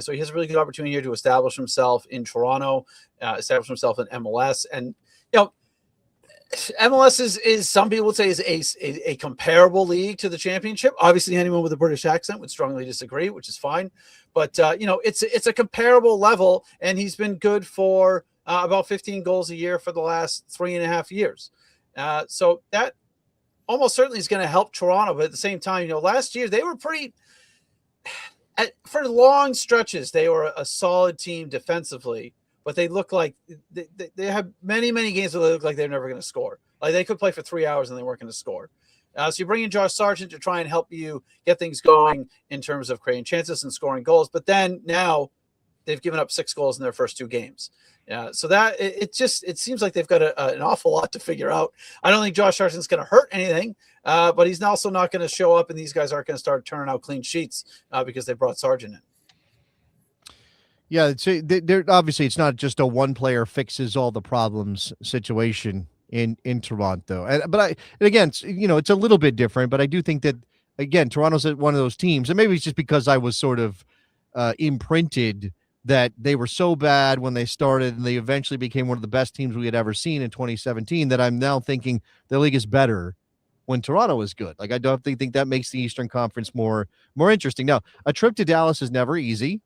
So he has a really good opportunity here to establish himself in Toronto, establish himself in MLS. And, MLS is some people would say is a comparable league to the championship. Obviously, anyone with a British accent would strongly disagree, which is fine. But it's a comparable level, and he's been good for about 15 goals a year for the last 3.5 years. So that almost certainly is going to help Toronto. But at the same time, last year they were pretty. For long stretches, they were a solid team defensively. But they look like they have many games where they look like they're never going to score. Like they could play for 3 hours and they weren't going to score. So you bring in Josh Sargent to try and help you get things going in terms of creating chances and scoring goals. But then now they've given up 6 goals in their first 2 games. So that it seems like they've got an awful lot to figure out. I don't think Josh Sargent's going to hurt anything, but he's also not going to show up and these guys aren't going to start turning out clean sheets because they brought Sargent in. Yeah, they're obviously it's not just a one player fixes all the problems situation in Toronto. And again, it's a little bit different, but I do think that again, Toronto's one of those teams, and maybe it's just because I was sort of imprinted that they were so bad when they started and they eventually became one of the best teams we had ever seen in 2017 that I'm now thinking the league is better when Toronto is good. Like I don't think that makes the Eastern Conference more interesting. Now, a trip to Dallas is never easy.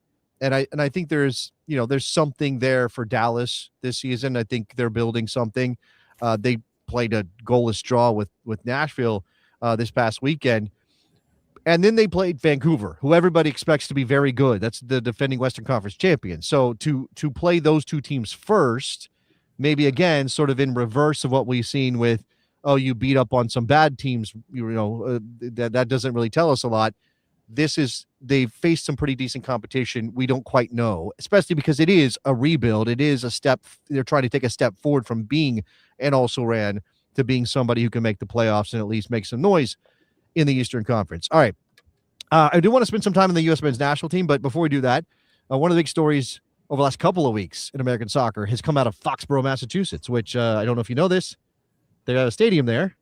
And I think there's something there for Dallas this season. I think they're building something. They played a goalless draw with Nashville this past weekend. And then they played Vancouver, who everybody expects to be very good. That's the defending Western Conference champion. So to play those 2 teams first, maybe again, sort of in reverse of what we've seen with, you beat up on some bad teams, that doesn't really tell us a lot. They've faced some pretty decent competition. We don't quite know, especially because it is a rebuild. It is a step. They're trying to take a step forward from being an also-ran to being somebody who can make the playoffs and at least make some noise in the Eastern Conference. All right. I do want to spend some time in the U.S. men's national team, but before we do that, one of the big stories over the last couple of weeks in American soccer has come out of Foxborough, Massachusetts, which I don't know if you know this. They got a stadium there.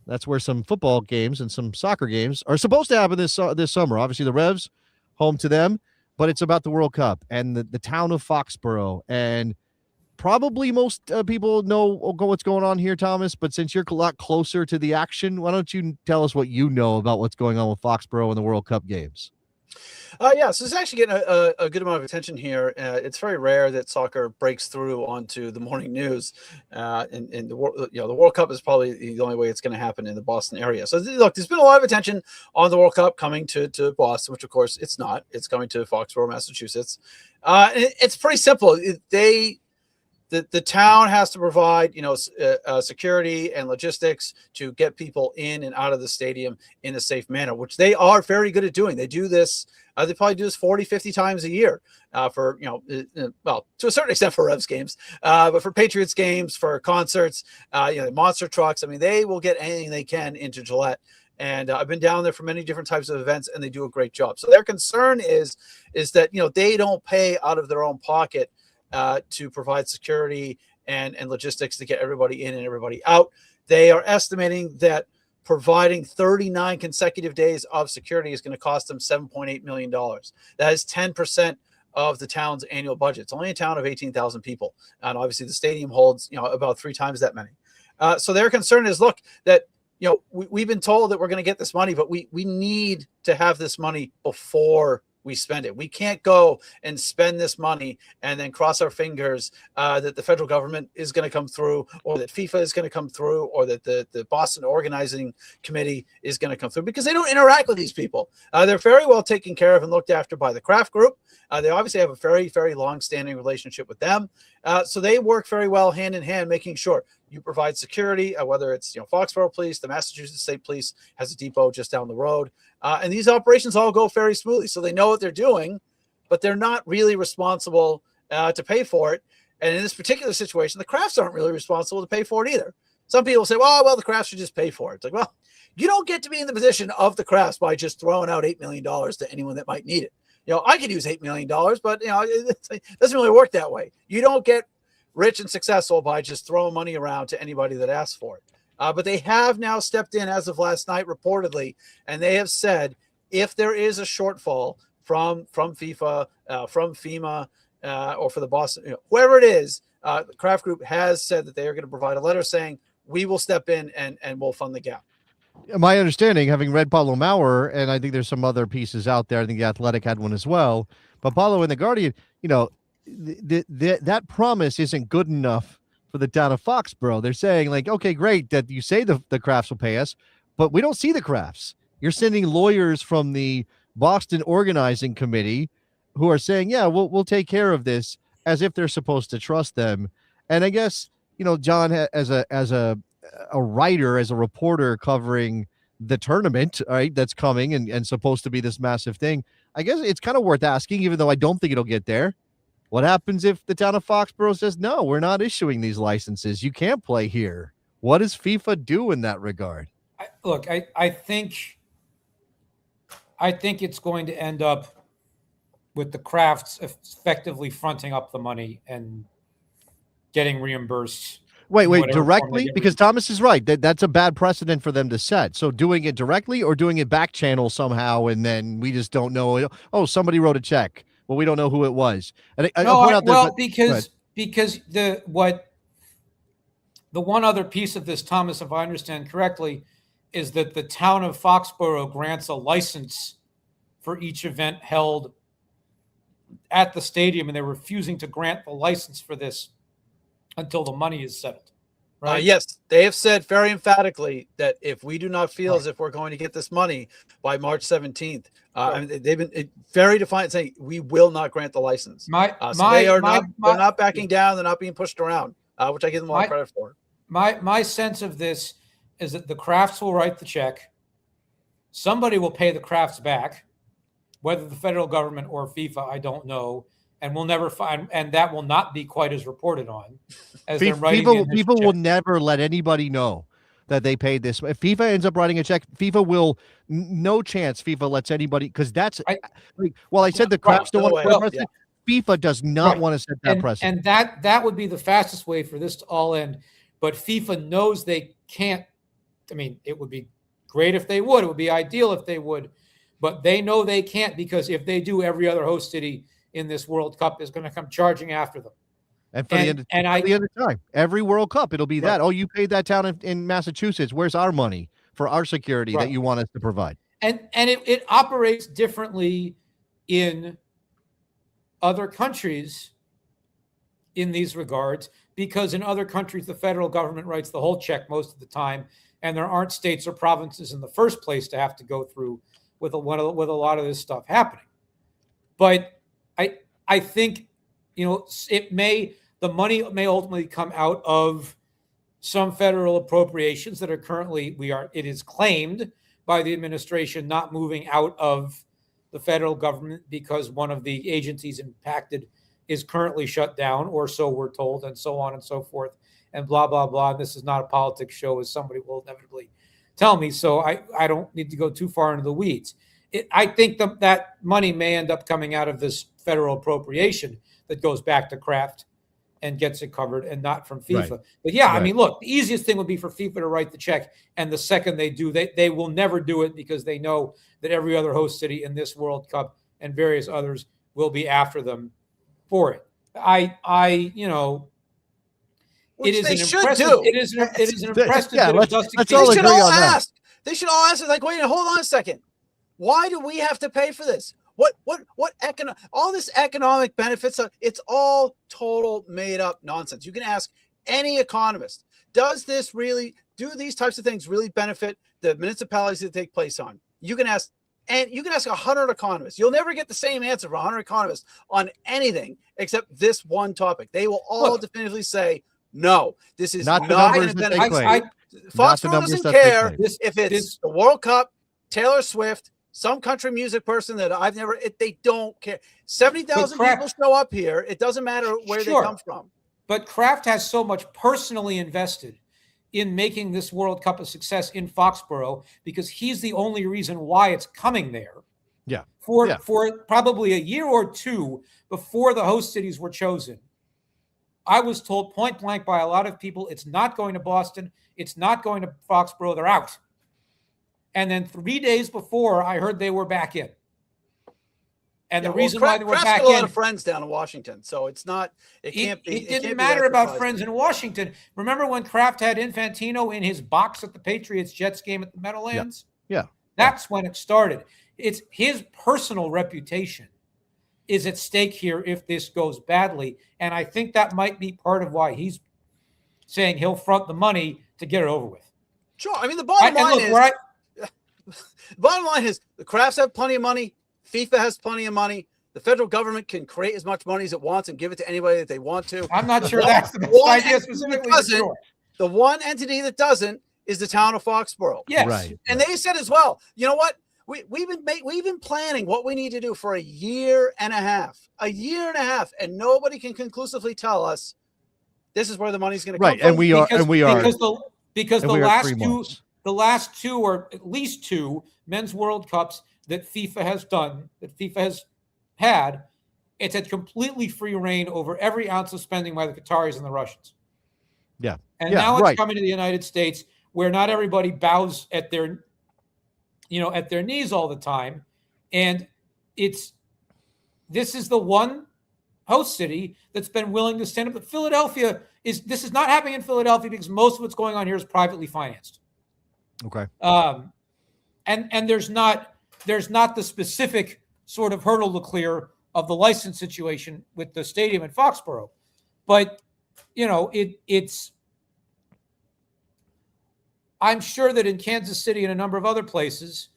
That's where some football games and some soccer games are supposed to happen this summer. Obviously, the Revs, home to them, but it's about the World Cup and the town of Foxborough. And probably most people know what's going on here, Thomas, but since you're a lot closer to the action, why don't you tell us what you know about what's going on with Foxborough and the World Cup games? So it's actually getting a good amount of attention here. It's very rare that soccer breaks through onto the morning news. And the World Cup is probably the only way it's going to happen in the Boston area. So look, there's been a lot of attention on the World Cup coming to Boston, which of course it's not. It's coming to Foxborough, Massachusetts. It's pretty simple. The town has to provide, security and logistics to get people in and out of the stadium in a safe manner, which they are very good at doing. They do this. They probably do this 40, 50 times a year for, to a certain extent for Revs games, but for Patriots games, for concerts, monster trucks. I mean, they will get anything they can into Gillette. And I've been down there for many different types of events, and they do a great job. So their concern is that, they don't pay out of their own pocket to provide security and logistics to get everybody in and everybody out. They are estimating that providing 39 consecutive days of security is going to cost them $7.8 million. That is 10% of the town's annual budget. It's only a town of 18,000 people. And obviously the stadium holds, about 3 times that many. So their concern is, look, that, we've been told that we're going to get this money, but we need to have this money before we spend it. We can't go and spend this money and then cross our fingers that the federal government is going to come through, or that FIFA is going to come through, or that the Boston Organizing Committee is going to come through, because they don't interact with these people. They're very well taken care of and looked after by the Kraft Group. They obviously have a very, very long-standing relationship with them. So they work very well hand in hand, making sure you provide security, whether it's Foxborough Police, the Massachusetts State Police has a depot just down the road. And these operations all go very smoothly. So they know what they're doing, but they're not really responsible to pay for it. And in this particular situation, the Crafts aren't really responsible to pay for it either. Some people say, well, the Crafts should just pay for it. It's like, well, you don't get to be in the position of the Crafts by just throwing out $8 million to anyone that might need it. I could use $8 million, but it doesn't really work that way. You don't get rich and successful by just throwing money around to anybody that asks for it. But they have now stepped in as of last night, reportedly, and they have said if there is a shortfall from FIFA, from FEMA, or for the Boston, whoever it is, the Kraft Group has said that they are going to provide a letter saying we will step in and we'll fund the gap. My understanding, having read Paulo Maurer, and I think there's some other pieces out there. I think The Athletic had one as well. But Paulo and The Guardian, that promise isn't good enough for the town of Foxborough. They're saying, like, okay, great that you say the Crafts will pay us, but we don't see the Crafts. You're sending lawyers from the Boston Organizing Committee who are saying, yeah, we'll take care of this, as if they're supposed to trust them. And I guess, John, as a writer, as a reporter covering the tournament, right, that's coming and supposed to be this massive thing, I guess it's kind of worth asking, even though I don't think it'll get there. What happens if the town of Foxborough says, no, we're not issuing these licenses? You can't play here. What does FIFA do in that regard? I think it's going to end up with the Crafts effectively fronting up the money and getting reimbursed. Wait, directly? Because Thomas is right. That's a bad precedent for them to set. So doing it directly or doing it back channel somehow, and then we just don't know. Oh, somebody wrote a check. Well, we don't know who it was. And because the one other piece of this, Thomas, if I understand correctly, is that the town of Foxborough grants a license for each event held at the stadium, and they're refusing to grant the license for this until the money is settled. Right? Yes, they have said very emphatically that if we do not feel as if we're going to get this money by March 17th, they've been very defiant, saying we will not grant the license. They're not backing down. They're not being pushed around, which I give them a lot of credit for. My sense of this is that the Crafts will write the check. Somebody will pay the Crafts back, whether the federal government or FIFA, I don't know. And we'll never find, and that will not be quite as reported on as they're writing. People will never let anybody know that they paid this. If FIFA ends up writing a check, FIFA will no chance. FIFA lets anybody, because that's I said the Crafts don't want to precedent. FIFA does not want to set that precedent, and that would be the fastest way for this to all end. But FIFA knows they can't. I mean, it would be great if they would. It would be ideal if they would, but they know they can't, because if they do, every other host city in this World Cup is going to come charging after them. And for the end of time, every World Cup, it'll be that. Oh, you paid that town in Massachusetts. Where's our money for our security that you want us to provide? And it operates differently in other countries in these regards, because in other countries, the federal government writes the whole check most of the time, and there aren't states or provinces in the first place to have to go through with a lot of this stuff happening. But I think, the money may ultimately come out of some federal appropriations that are currently, it is claimed by the administration, not moving out of the federal government because one of the agencies impacted is currently shut down, or so we're told, and so on and so forth, and blah, blah, blah. This is not a politics show, as somebody will inevitably tell me, so I don't need to go too far into the weeds. I think that money may end up coming out of this federal appropriation that goes back to Kraft and gets it covered, and not from FIFA. Right. But I mean, look, the easiest thing would be for FIFA to write the check. And the second they do, they will never do it, because they know that every other host city in this World Cup and various others will be after them for it. Which it is they an should impressive, do. It is an impressive bit of justification. They should all ask. They should all ask. Like, wait, hold on a second. Why do we have to pay for this? What all this economic benefits, it's all total made up nonsense. You can ask any economist, do these types of things really benefit the municipalities that take place on? You can ask 100 economists. You'll never get the same answer from 100 economists on anything except this one topic. They will all definitively say, no, this is not the numbers that they claim. Foxborough doesn't care if it's the World Cup, Taylor Swift, some country music person that I've never, they don't care. 70,000 people show up here. It doesn't matter where they come from. But Kraft has so much personally invested in making this World Cup a success in Foxborough, because he's the only reason why it's coming there. Yeah. For probably a year or two before the host cities were chosen, I was told point blank by a lot of people, it's not going to Boston. It's not going to Foxborough. They're out. And then 3 days before, I heard they were back in. And the well, reason why they were Kraft's back got a lot in, of friends down in Washington, so it's not. It can't be. it didn't matter about friends in Washington. Remember when Kraft had Infantino in his box at the Patriots-Jets game at the Meadowlands? Yeah. That's when it started. It's his personal reputation is at stake here if this goes badly. And I think that might be part of why he's saying he'll front the money to get it over with. Sure. I mean, the bottom line is the Crafts have plenty of money. FIFA has plenty of money. The federal government can create as much money as it wants and give it to anybody that they want to. I'm not sure that's the best idea specifically. The one entity that doesn't is the town of Foxborough. Yes. Right. And they said as well, you know what? We've been planning what we need to do for a year and a half, and nobody can conclusively tell us this is where the money's going to come from. And we are because the last two or at least two men's World Cups that FIFA has done, that FIFA has had, it's had completely free reign over every ounce of spending by the Qataris and the Russians. Yeah. And now it's coming to the United States where not everybody bows at their knees all the time. And this is the one host city that's been willing to stand up. But this is not happening in Philadelphia because most of what's going on here is privately financed. Okay. And there's not the specific sort of hurdle to clear of the license situation with the stadium in Foxborough. But, I'm sure that in Kansas City and a number of other places,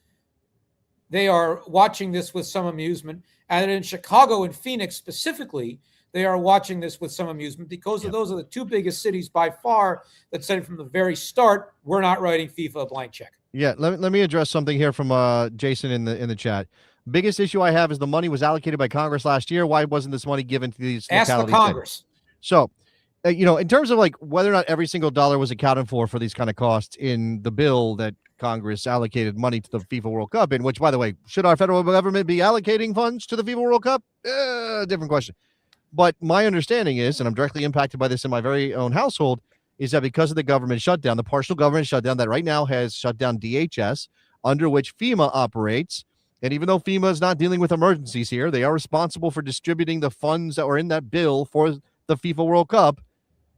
they are watching this with some amusement. And in Chicago and Phoenix specifically, they are watching this with some amusement because those are the two biggest cities by far that said from the very start, we're not writing FIFA a blank check. Yeah, let me address something here from Jason in the chat. Biggest issue I have is the money was allocated by Congress last year. Why wasn't this money given to these localities? Ask the Congress. So, in terms of like whether or not every single dollar was accounted for these kind of costs in the bill that Congress allocated money to the FIFA World Cup, in which, by the way, should our federal government be allocating funds to the FIFA World Cup? Different question. But my understanding is, and I'm directly impacted by this in my very own household, is that because of the government shutdown, the partial government shutdown that right now has shut down DHS, under which FEMA operates, and even though FEMA is not dealing with emergencies here, they are responsible for distributing the funds that were in that bill for the FIFA World Cup.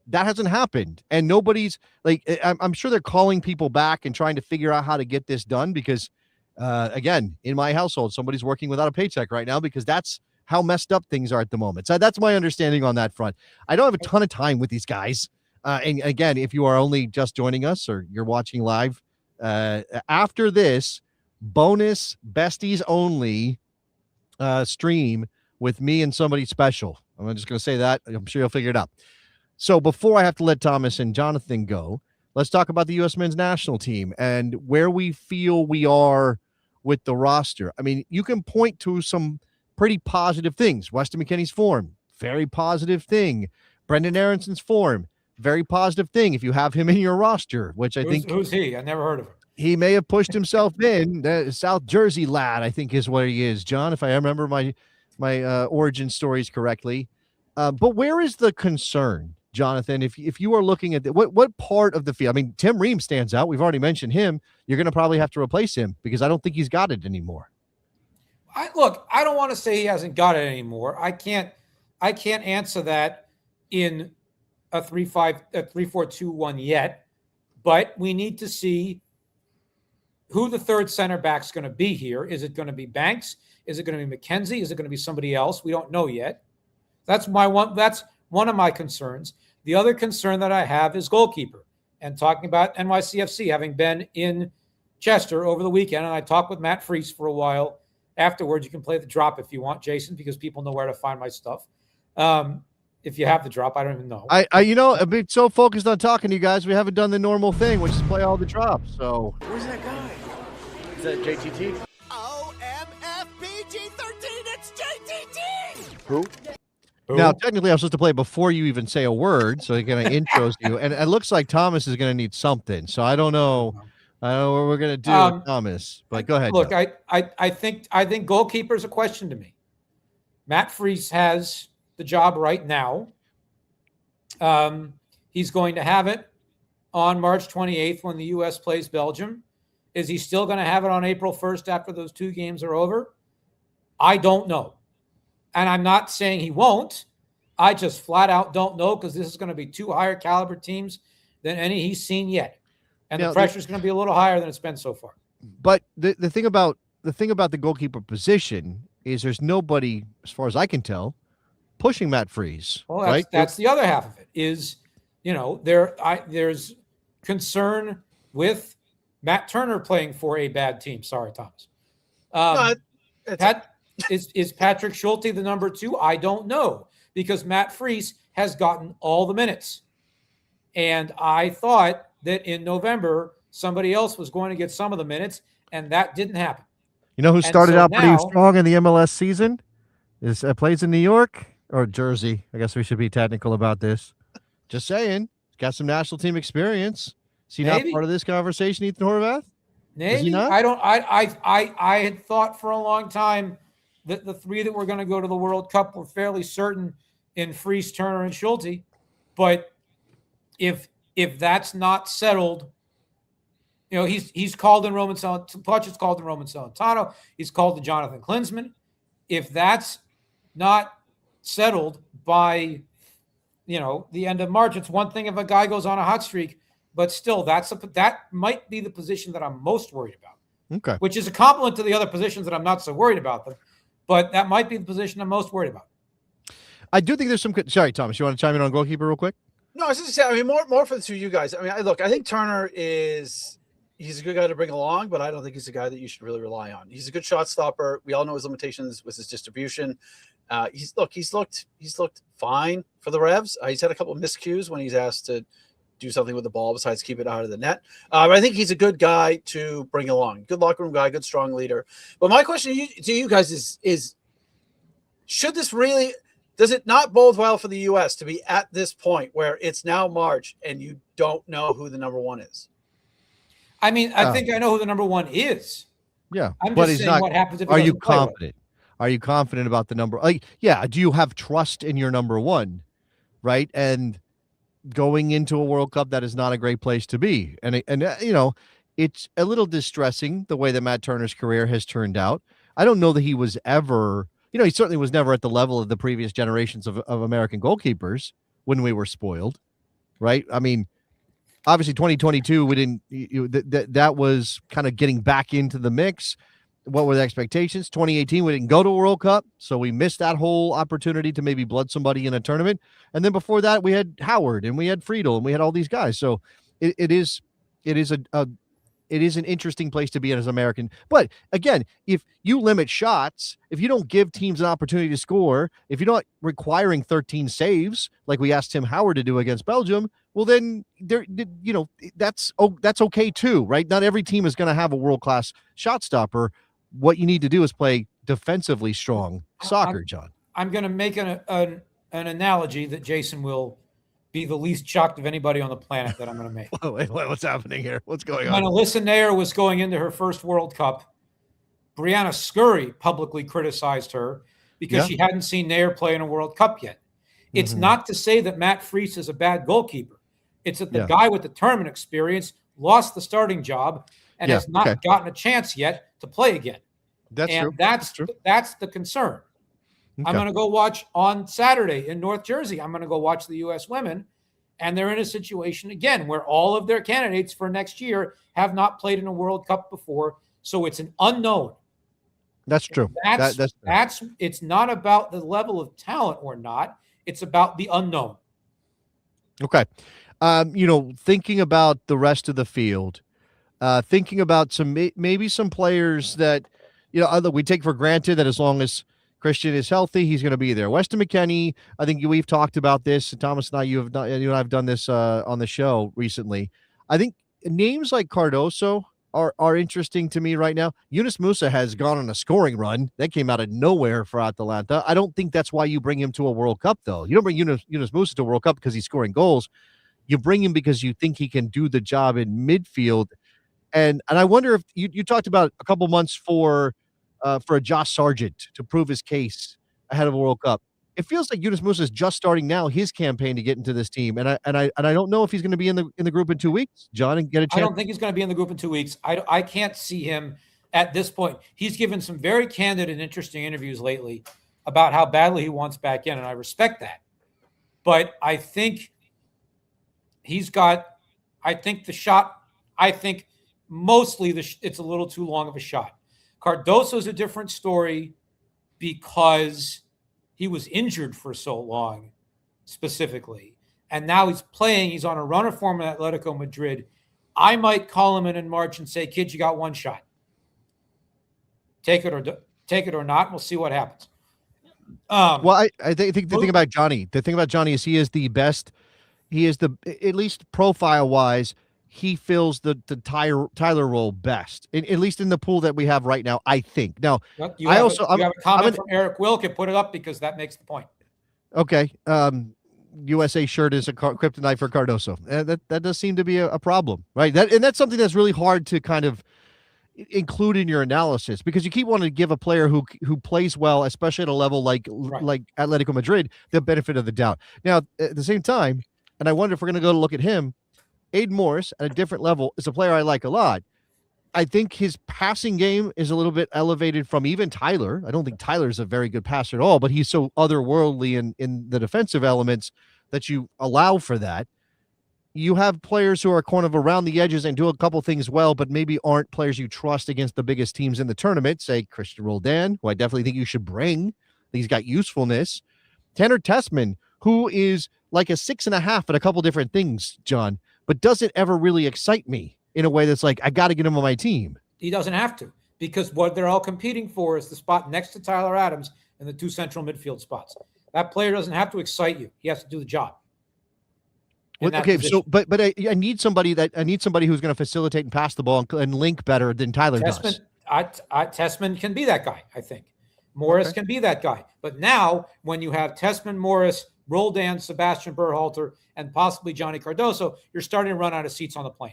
That hasn't happened. And nobody's like, I'm sure they're calling people back and trying to figure out how to get this done because, again, in my household, somebody's working without a paycheck right now because that's how messed up things are at the moment. So that's my understanding on that front. I don't have a ton of time with these guys. And again, if you are only just joining us or you're watching live, after this bonus besties only stream with me and somebody special, I'm just going to say that. I'm sure you'll figure it out. So before I have to let Thomas and Jonathan go, let's talk about the U.S. men's national team and where we feel we are with the roster. I mean, you can point to some pretty positive things. Weston McKennie's form, very positive thing. Brendan Aronson's form, very positive thing if you have him in your roster, which I think... Who's he? I never heard of him. He may have pushed himself in. The South Jersey lad, I think, is where he is, John, if I remember my origin stories correctly. But where is the concern, Jonathan, if you are looking at what part of the field? I mean, Tim Ream stands out. We've already mentioned him. You're going to probably have to replace him because I don't think he's got it anymore. I don't want to say he hasn't got it anymore. I can't answer that in a 3-4-2-1 yet, but we need to see who the third center back's going to be here. Is it going to be Banks? Is it going to be McKenzie? Is it going to be somebody else? We don't know yet. That's one of my concerns. The other concern that I have is goalkeeper. And talking about NYCFC, having been in Chester over the weekend, and I talked with Matt Freese for a while. Afterwards, you can play the drop if you want, Jason, because people know where to find my stuff. If you have the drop, I don't even know. I've been so focused on talking to you guys, we haven't done the normal thing, which is play all the drops. So where's that guy? Is that JTT? OMFPG-13, it's JTT! Who? Now, technically, I'm supposed to play before you even say a word, so it kind of intros you. And it looks like Thomas is going to need something. So I don't know what we're going to do with Thomas. But go ahead. Look, I think goalkeeper is a question to me. Matt Freese has the job right now. He's going to have it on March 28th when the U.S. plays Belgium. Is he still going to have it on April 1st after those two games are over? I don't know. And I'm not saying he won't. I just flat out don't know, because this is going to be 2 higher caliber teams than any he's seen yet. And the pressure is going to be a little higher than it's been so far. But the thing about the goalkeeper position is there's nobody, as far as I can tell, pushing Matt Freese. Well, that's the other half of it is, there's concern with Matt Turner playing for a bad team. Sorry, Thomas. Is Patrick Schulte the number 2? I don't know, because Matt Freese has gotten all the minutes. And I thought that in November, somebody else was going to get some of the minutes, and that didn't happen. You know who started out pretty strong in the MLS season? Plays in New York or Jersey. I guess we should be technical about this. Just saying. Got some national team experience. Is he not part of this conversation, Ethan Horvath? Maybe. I had thought for a long time that the 3 that were going to go to the World Cup were fairly certain in Freese, Turner, and Schulte. But if that's not settled, he's called in Roman Puch is called in Roman Celentano. He's called to Jonathan Klinsmann. If that's not settled by, the end of March, it's one thing if a guy goes on a hot streak, but still, that might be the position that I'm most worried about. Okay. Which is a compliment to the other positions that I'm not so worried about them, but that might be the position I'm most worried about. I do think there's some. Sorry, Thomas, you want to chime in on goalkeeper real quick? No, I was just saying. More for the 2 of you guys. I think Turner he's a good guy to bring along, but I don't think he's a guy that you should really rely on. He's a good shot stopper. We all know his limitations with his distribution. He's looked fine for the Revs. He's had a couple of miscues when he's asked to do something with the ball besides keep it out of the net. But I think he's a good guy to bring along. Good locker room guy, good strong leader. But my question to you guys is should this really – does it not bode well for the U.S. to be at this point where it's now March and you don't know who the number 1 is? I mean, I think I know who the number 1 is. Yeah, I'm just saying what happens if he are you doesn't play well. confident? Are you confident about the number? Do you have trust in your number 1, right? And going into a World Cup, that is not a great place to be. And it's a little distressing the way that Matt Turner's career has turned out. I don't know that he was ever, he certainly was never at the level of the previous generations of American goalkeepers when we were spoiled, right? I mean, obviously 2022, we didn't, that was kind of getting back into the mix. What were the expectations? 2018, we didn't go to a World Cup, so we missed that whole opportunity to maybe blood somebody in a tournament. And then before that, we had Howard and we had Friedel and we had all these guys. So it is an interesting place to be in as an American. But again, if you limit shots, if you don't give teams an opportunity to score, if you're not requiring 13 saves like we asked Tim Howard to do against Belgium, well then that's okay too, right? Not every team is going to have a world-class shot stopper. What you need to do is play defensively strong soccer, John. I'm going to make an analogy that Jason will be the least shocked of anybody on the planet that I'm going to make. Wait, what's happening here? What's going on? When Alyssa Nair was going into her first World Cup, Brianna Scurry publicly criticized her because she hadn't seen Nair play in a World Cup yet. It's not to say that Matt Freese is a bad goalkeeper. It's that the guy with the tournament experience lost the starting job and has not gotten a chance yet to play again. That's true. That's the concern. Okay. I'm going to go watch on Saturday in North Jersey. I'm going to go watch the U.S. women, and they're in a situation, again, where all of their candidates for next year have not played in a World Cup before, so it's an unknown. That's true. That's it's not about the level of talent or not. It's about the unknown. Okay. Thinking about the rest of the field, thinking about maybe some players that, we take for granted that as long as Christian is healthy, he's going to be there. Weston McKennie, I think we've talked about this. Thomas and you and I have done this on the show recently. I think names like Cardoso are interesting to me right now. Yunus Musa has gone on a scoring run that came out of nowhere for Atalanta. I don't think that's why you bring him to a World Cup, though. You don't bring Yunus Musa to a World Cup because he's scoring goals. You bring him because you think he can do the job in midfield. And I wonder if you talked about a couple months for a Josh Sargent to prove his case ahead of a World Cup. It feels like Yunus Musa is just starting now his campaign to get into this team, and I don't know if he's going to be in the group in 2 weeks, John, and get a chance. I don't think he's going to be in the group in 2 weeks. I can't see him at this point. He's given some very candid and interesting interviews lately, about how badly he wants back in, and I respect that. But I think he's got, I think the shot, I think mostly it's a little too long of a shot. Cardoso's a different story because he was injured for so long specifically. And now he's playing. He's on a run of form at Atletico Madrid. I might call him in March and say, kid, you got one shot. Take it or not. We'll see what happens. Well, I think the thing about Johnny is he is the best. He is at least profile wise, he fills the Tyler role best, at least in the pool that we have right now, I think. Now, you have a comment from Eric Wilk, and put it up because that makes the point. Okay. USA shirt is a kryptonite for Cardoso. That does seem to be a problem, right? That's something that's really hard to kind of include in your analysis, because you keep wanting to give a player who plays well, especially at a level like Atletico Madrid, the benefit of the doubt. Now, at the same time, and I wonder if we're going to go to look at him, Aiden Morris at a different level is a player I like a lot. I think his passing game is a little bit elevated from even Tyler. I don't think Tyler's a very good passer at all, but he's so otherworldly in the defensive elements that you allow for that. You have players who are kind of around the edges and do a couple things well, but maybe aren't players you trust against the biggest teams in the tournament, say Christian Roldan, who I definitely think you should bring. He's got usefulness. Tanner Tessman, who is like a 6.5 at a couple different things, John, but doesn't ever really excite me in a way that's like, I got to get him on my team. He doesn't have to, because what they're all competing for is the spot next to Tyler Adams and the two central midfield spots. That player doesn't have to excite you. He has to do the job. Well, okay, position. but I need somebody who's going to facilitate and pass the ball and link better than Tyler does. Tessman can be that guy, I think. Morris can be that guy. But now, when you have Tessman, Morris, Roldan, Sebastian Berhalter, and possibly Johnny Cardoso, you're starting to run out of seats on the plane.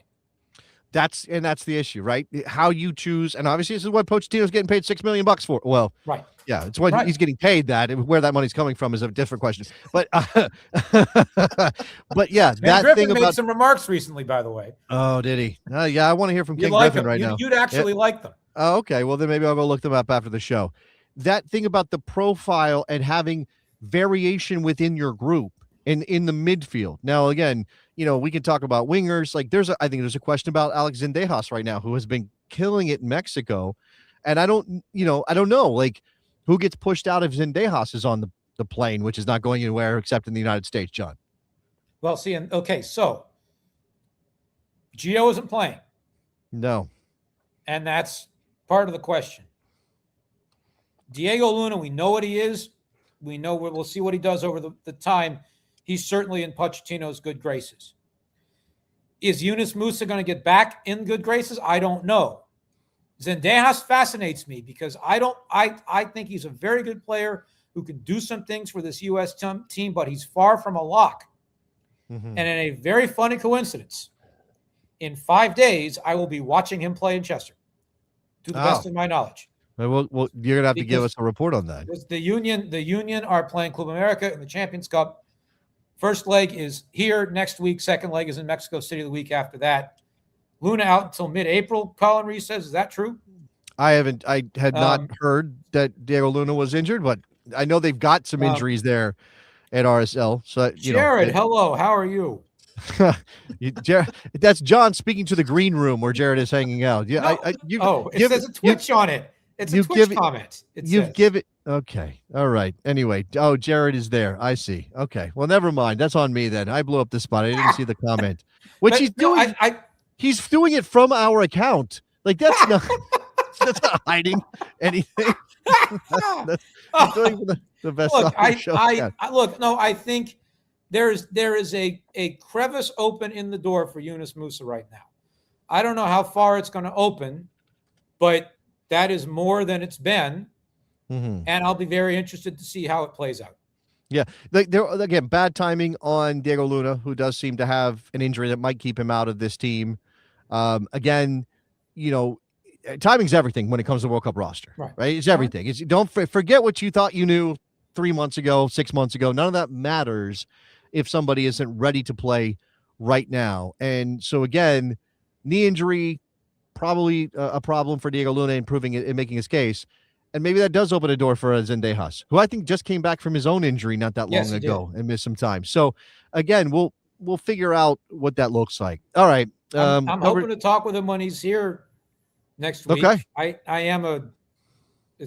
That's the issue, right? How you choose, and obviously this is what Pochettino's getting paid $6 million for. Well, right. Yeah, it's what he's getting paid that. Where that money's coming from is a different question. But but yeah, that Griffin thing about made some remarks recently, by the way. Oh, did he? Yeah, I want to hear from King Griffin right now. You'd actually like them. Oh, okay. Well, then maybe I'll go look them up after the show. That thing about the profile and having variation within your group in the midfield. Now, again, we can talk about wingers. Like I think there's a question about Alex Zendejas right now, who has been killing it in Mexico. And I don't know, like, who gets pushed out if Zendejas is on the plane, which is not going anywhere except in the United States, John? Well, so Gio isn't playing. No. And that's part of the question. Diego Luna, we know what he is. We know we'll see what he does over the time. He's certainly in Pochettino's good graces. Is Yunus Musa going to get back in good graces? I don't know. Zendejas fascinates me because I think he's a very good player who can do some things for this U.S. team, but he's far from a lock. Mm-hmm. And in a very funny coincidence, in 5 days, I will be watching him play in Chester, to the best of my knowledge. Well, you're gonna have to give us a report on that. The Union are playing Club America in the Champions Cup. First leg is here next week. Second leg is in Mexico City the week after that. Luna out until mid-April, Colin Reese says. Is that true? I had not heard that Diego Luna was injured, but I know they've got some injuries there at RSL. So Jared, hello, how are you? Jared, that's John speaking to the green room where Jared is hanging out. Yeah, no. It says a Twitch on it. It's a Twitch comment. Okay. All right. Anyway, Jared is there. I see. Okay. Well, never mind. That's on me then. I blew up the spot. I didn't see the comment. Which he's doing. He's doing it from our account. Like that's not hiding anything. That's doing the best. Look, I think there is a crevice open in the door for Yunus Musa right now. I don't know how far it's going to open, but that is more than it's been. Mm-hmm. And I'll be very interested to see how it plays out. Yeah. There again, bad timing on Diego Luna, who does seem to have an injury that might keep him out of this team. Again, timing's everything when it comes to the World Cup roster, right? It's everything. It's don't forget what you thought you knew 3 months ago, 6 months ago. None of that matters if somebody isn't ready to play right now. And so again, knee injury, probably a problem for Diego Luna in proving it and making his case. And maybe that does open a door for Zendejas, who I think just came back from his own injury not that long ago and missed some time. So again, we'll figure out what that looks like. All right. I'm hoping to talk with him when he's here next week. Okay. I am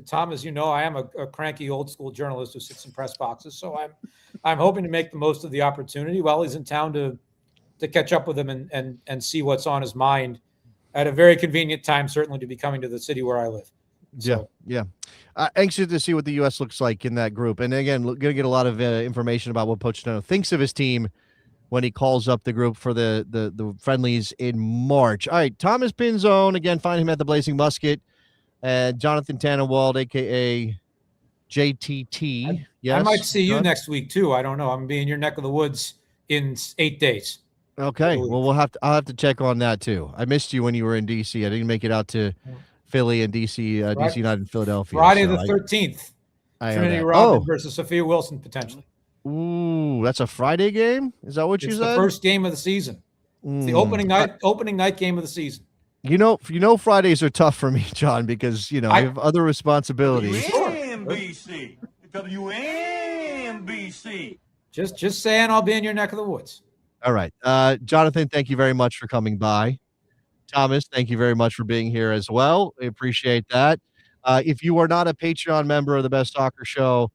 Tom, as you know, I am a cranky old school journalist who sits in press boxes. So I'm hoping to make the most of the opportunity while he's in town to catch up with him and see what's on his mind at a very convenient time, certainly to be coming to the city where I live. So, yeah. Anxious to see what the U.S. looks like in that group. And again, going to get a lot of information about what Pochettino thinks of his team when he calls up the group for the friendlies in March. All right, Thomas Pinzone, again, find him at the Blazing Musket. And Jonathan Tannenwald, a.k.a. JTT. Yes, I might see you next week, too. I don't know. I'm going to be in your neck of the woods in 8 days. Okay, well, I'll have to check on that, too. I missed you when you were in D.C. I didn't make it out to Philly and D.C. DC United and Philadelphia. Friday the 13th. Trinity Rodman versus Sophia Wilson, potentially. Ooh, that's a Friday game? Is that what you said? It's the first game of the season. It's the opening night game of the season. You know, Fridays are tough for me, John, because, I have other responsibilities. WNBC. Just saying I'll be in your neck of the woods. All right. Jonathan, thank you very much for coming by. Thomas, thank you very much for being here as well. We appreciate that. If you are not a Patreon member of the Best Soccer Show,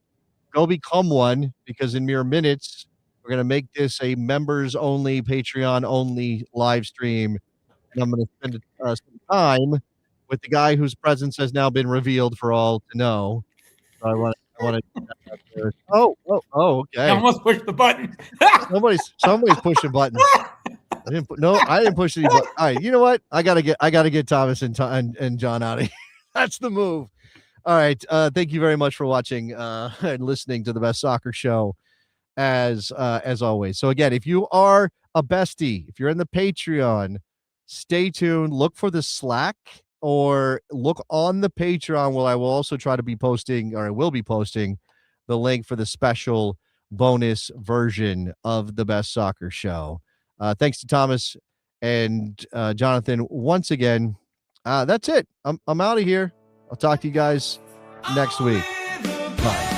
go become one, because in mere minutes, we're going to make this a members-only, Patreon-only live stream. And I'm going to spend some time with the guy whose presence has now been revealed for all to know. So I want to. Oh, okay. I almost pushed the button. Somebody's pushing buttons. I didn't push any buttons. All right, you know what? I gotta get Thomas and John out of here. That's the move. All right. Thank you very much for watching and listening to the Best Soccer Show, as always. So again, if you are a bestie, if you're in the Patreon, stay tuned. Look for the Slack or look on the Patreon, where I will also try to be posting, or I will be posting, the link for the special bonus version of the Best Soccer Show. Thanks to Thomas and Jonathan once again. That's it. I'm out of here. I'll talk to you guys next week. Bye.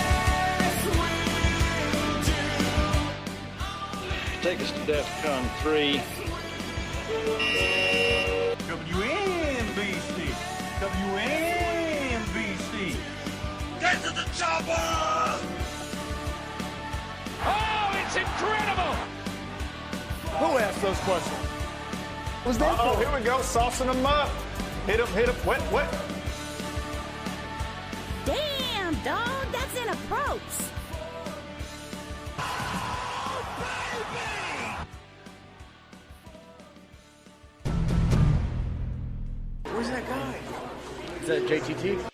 Take us to DEFCON 3. WNBC. Get to the chopper! Oh, it's incredible! Who asked those questions? Was that? Oh, here we go. Saucing them up. Hit them. Wet. Damn, dog, that's an approach. Where's that guy? Is that JTT?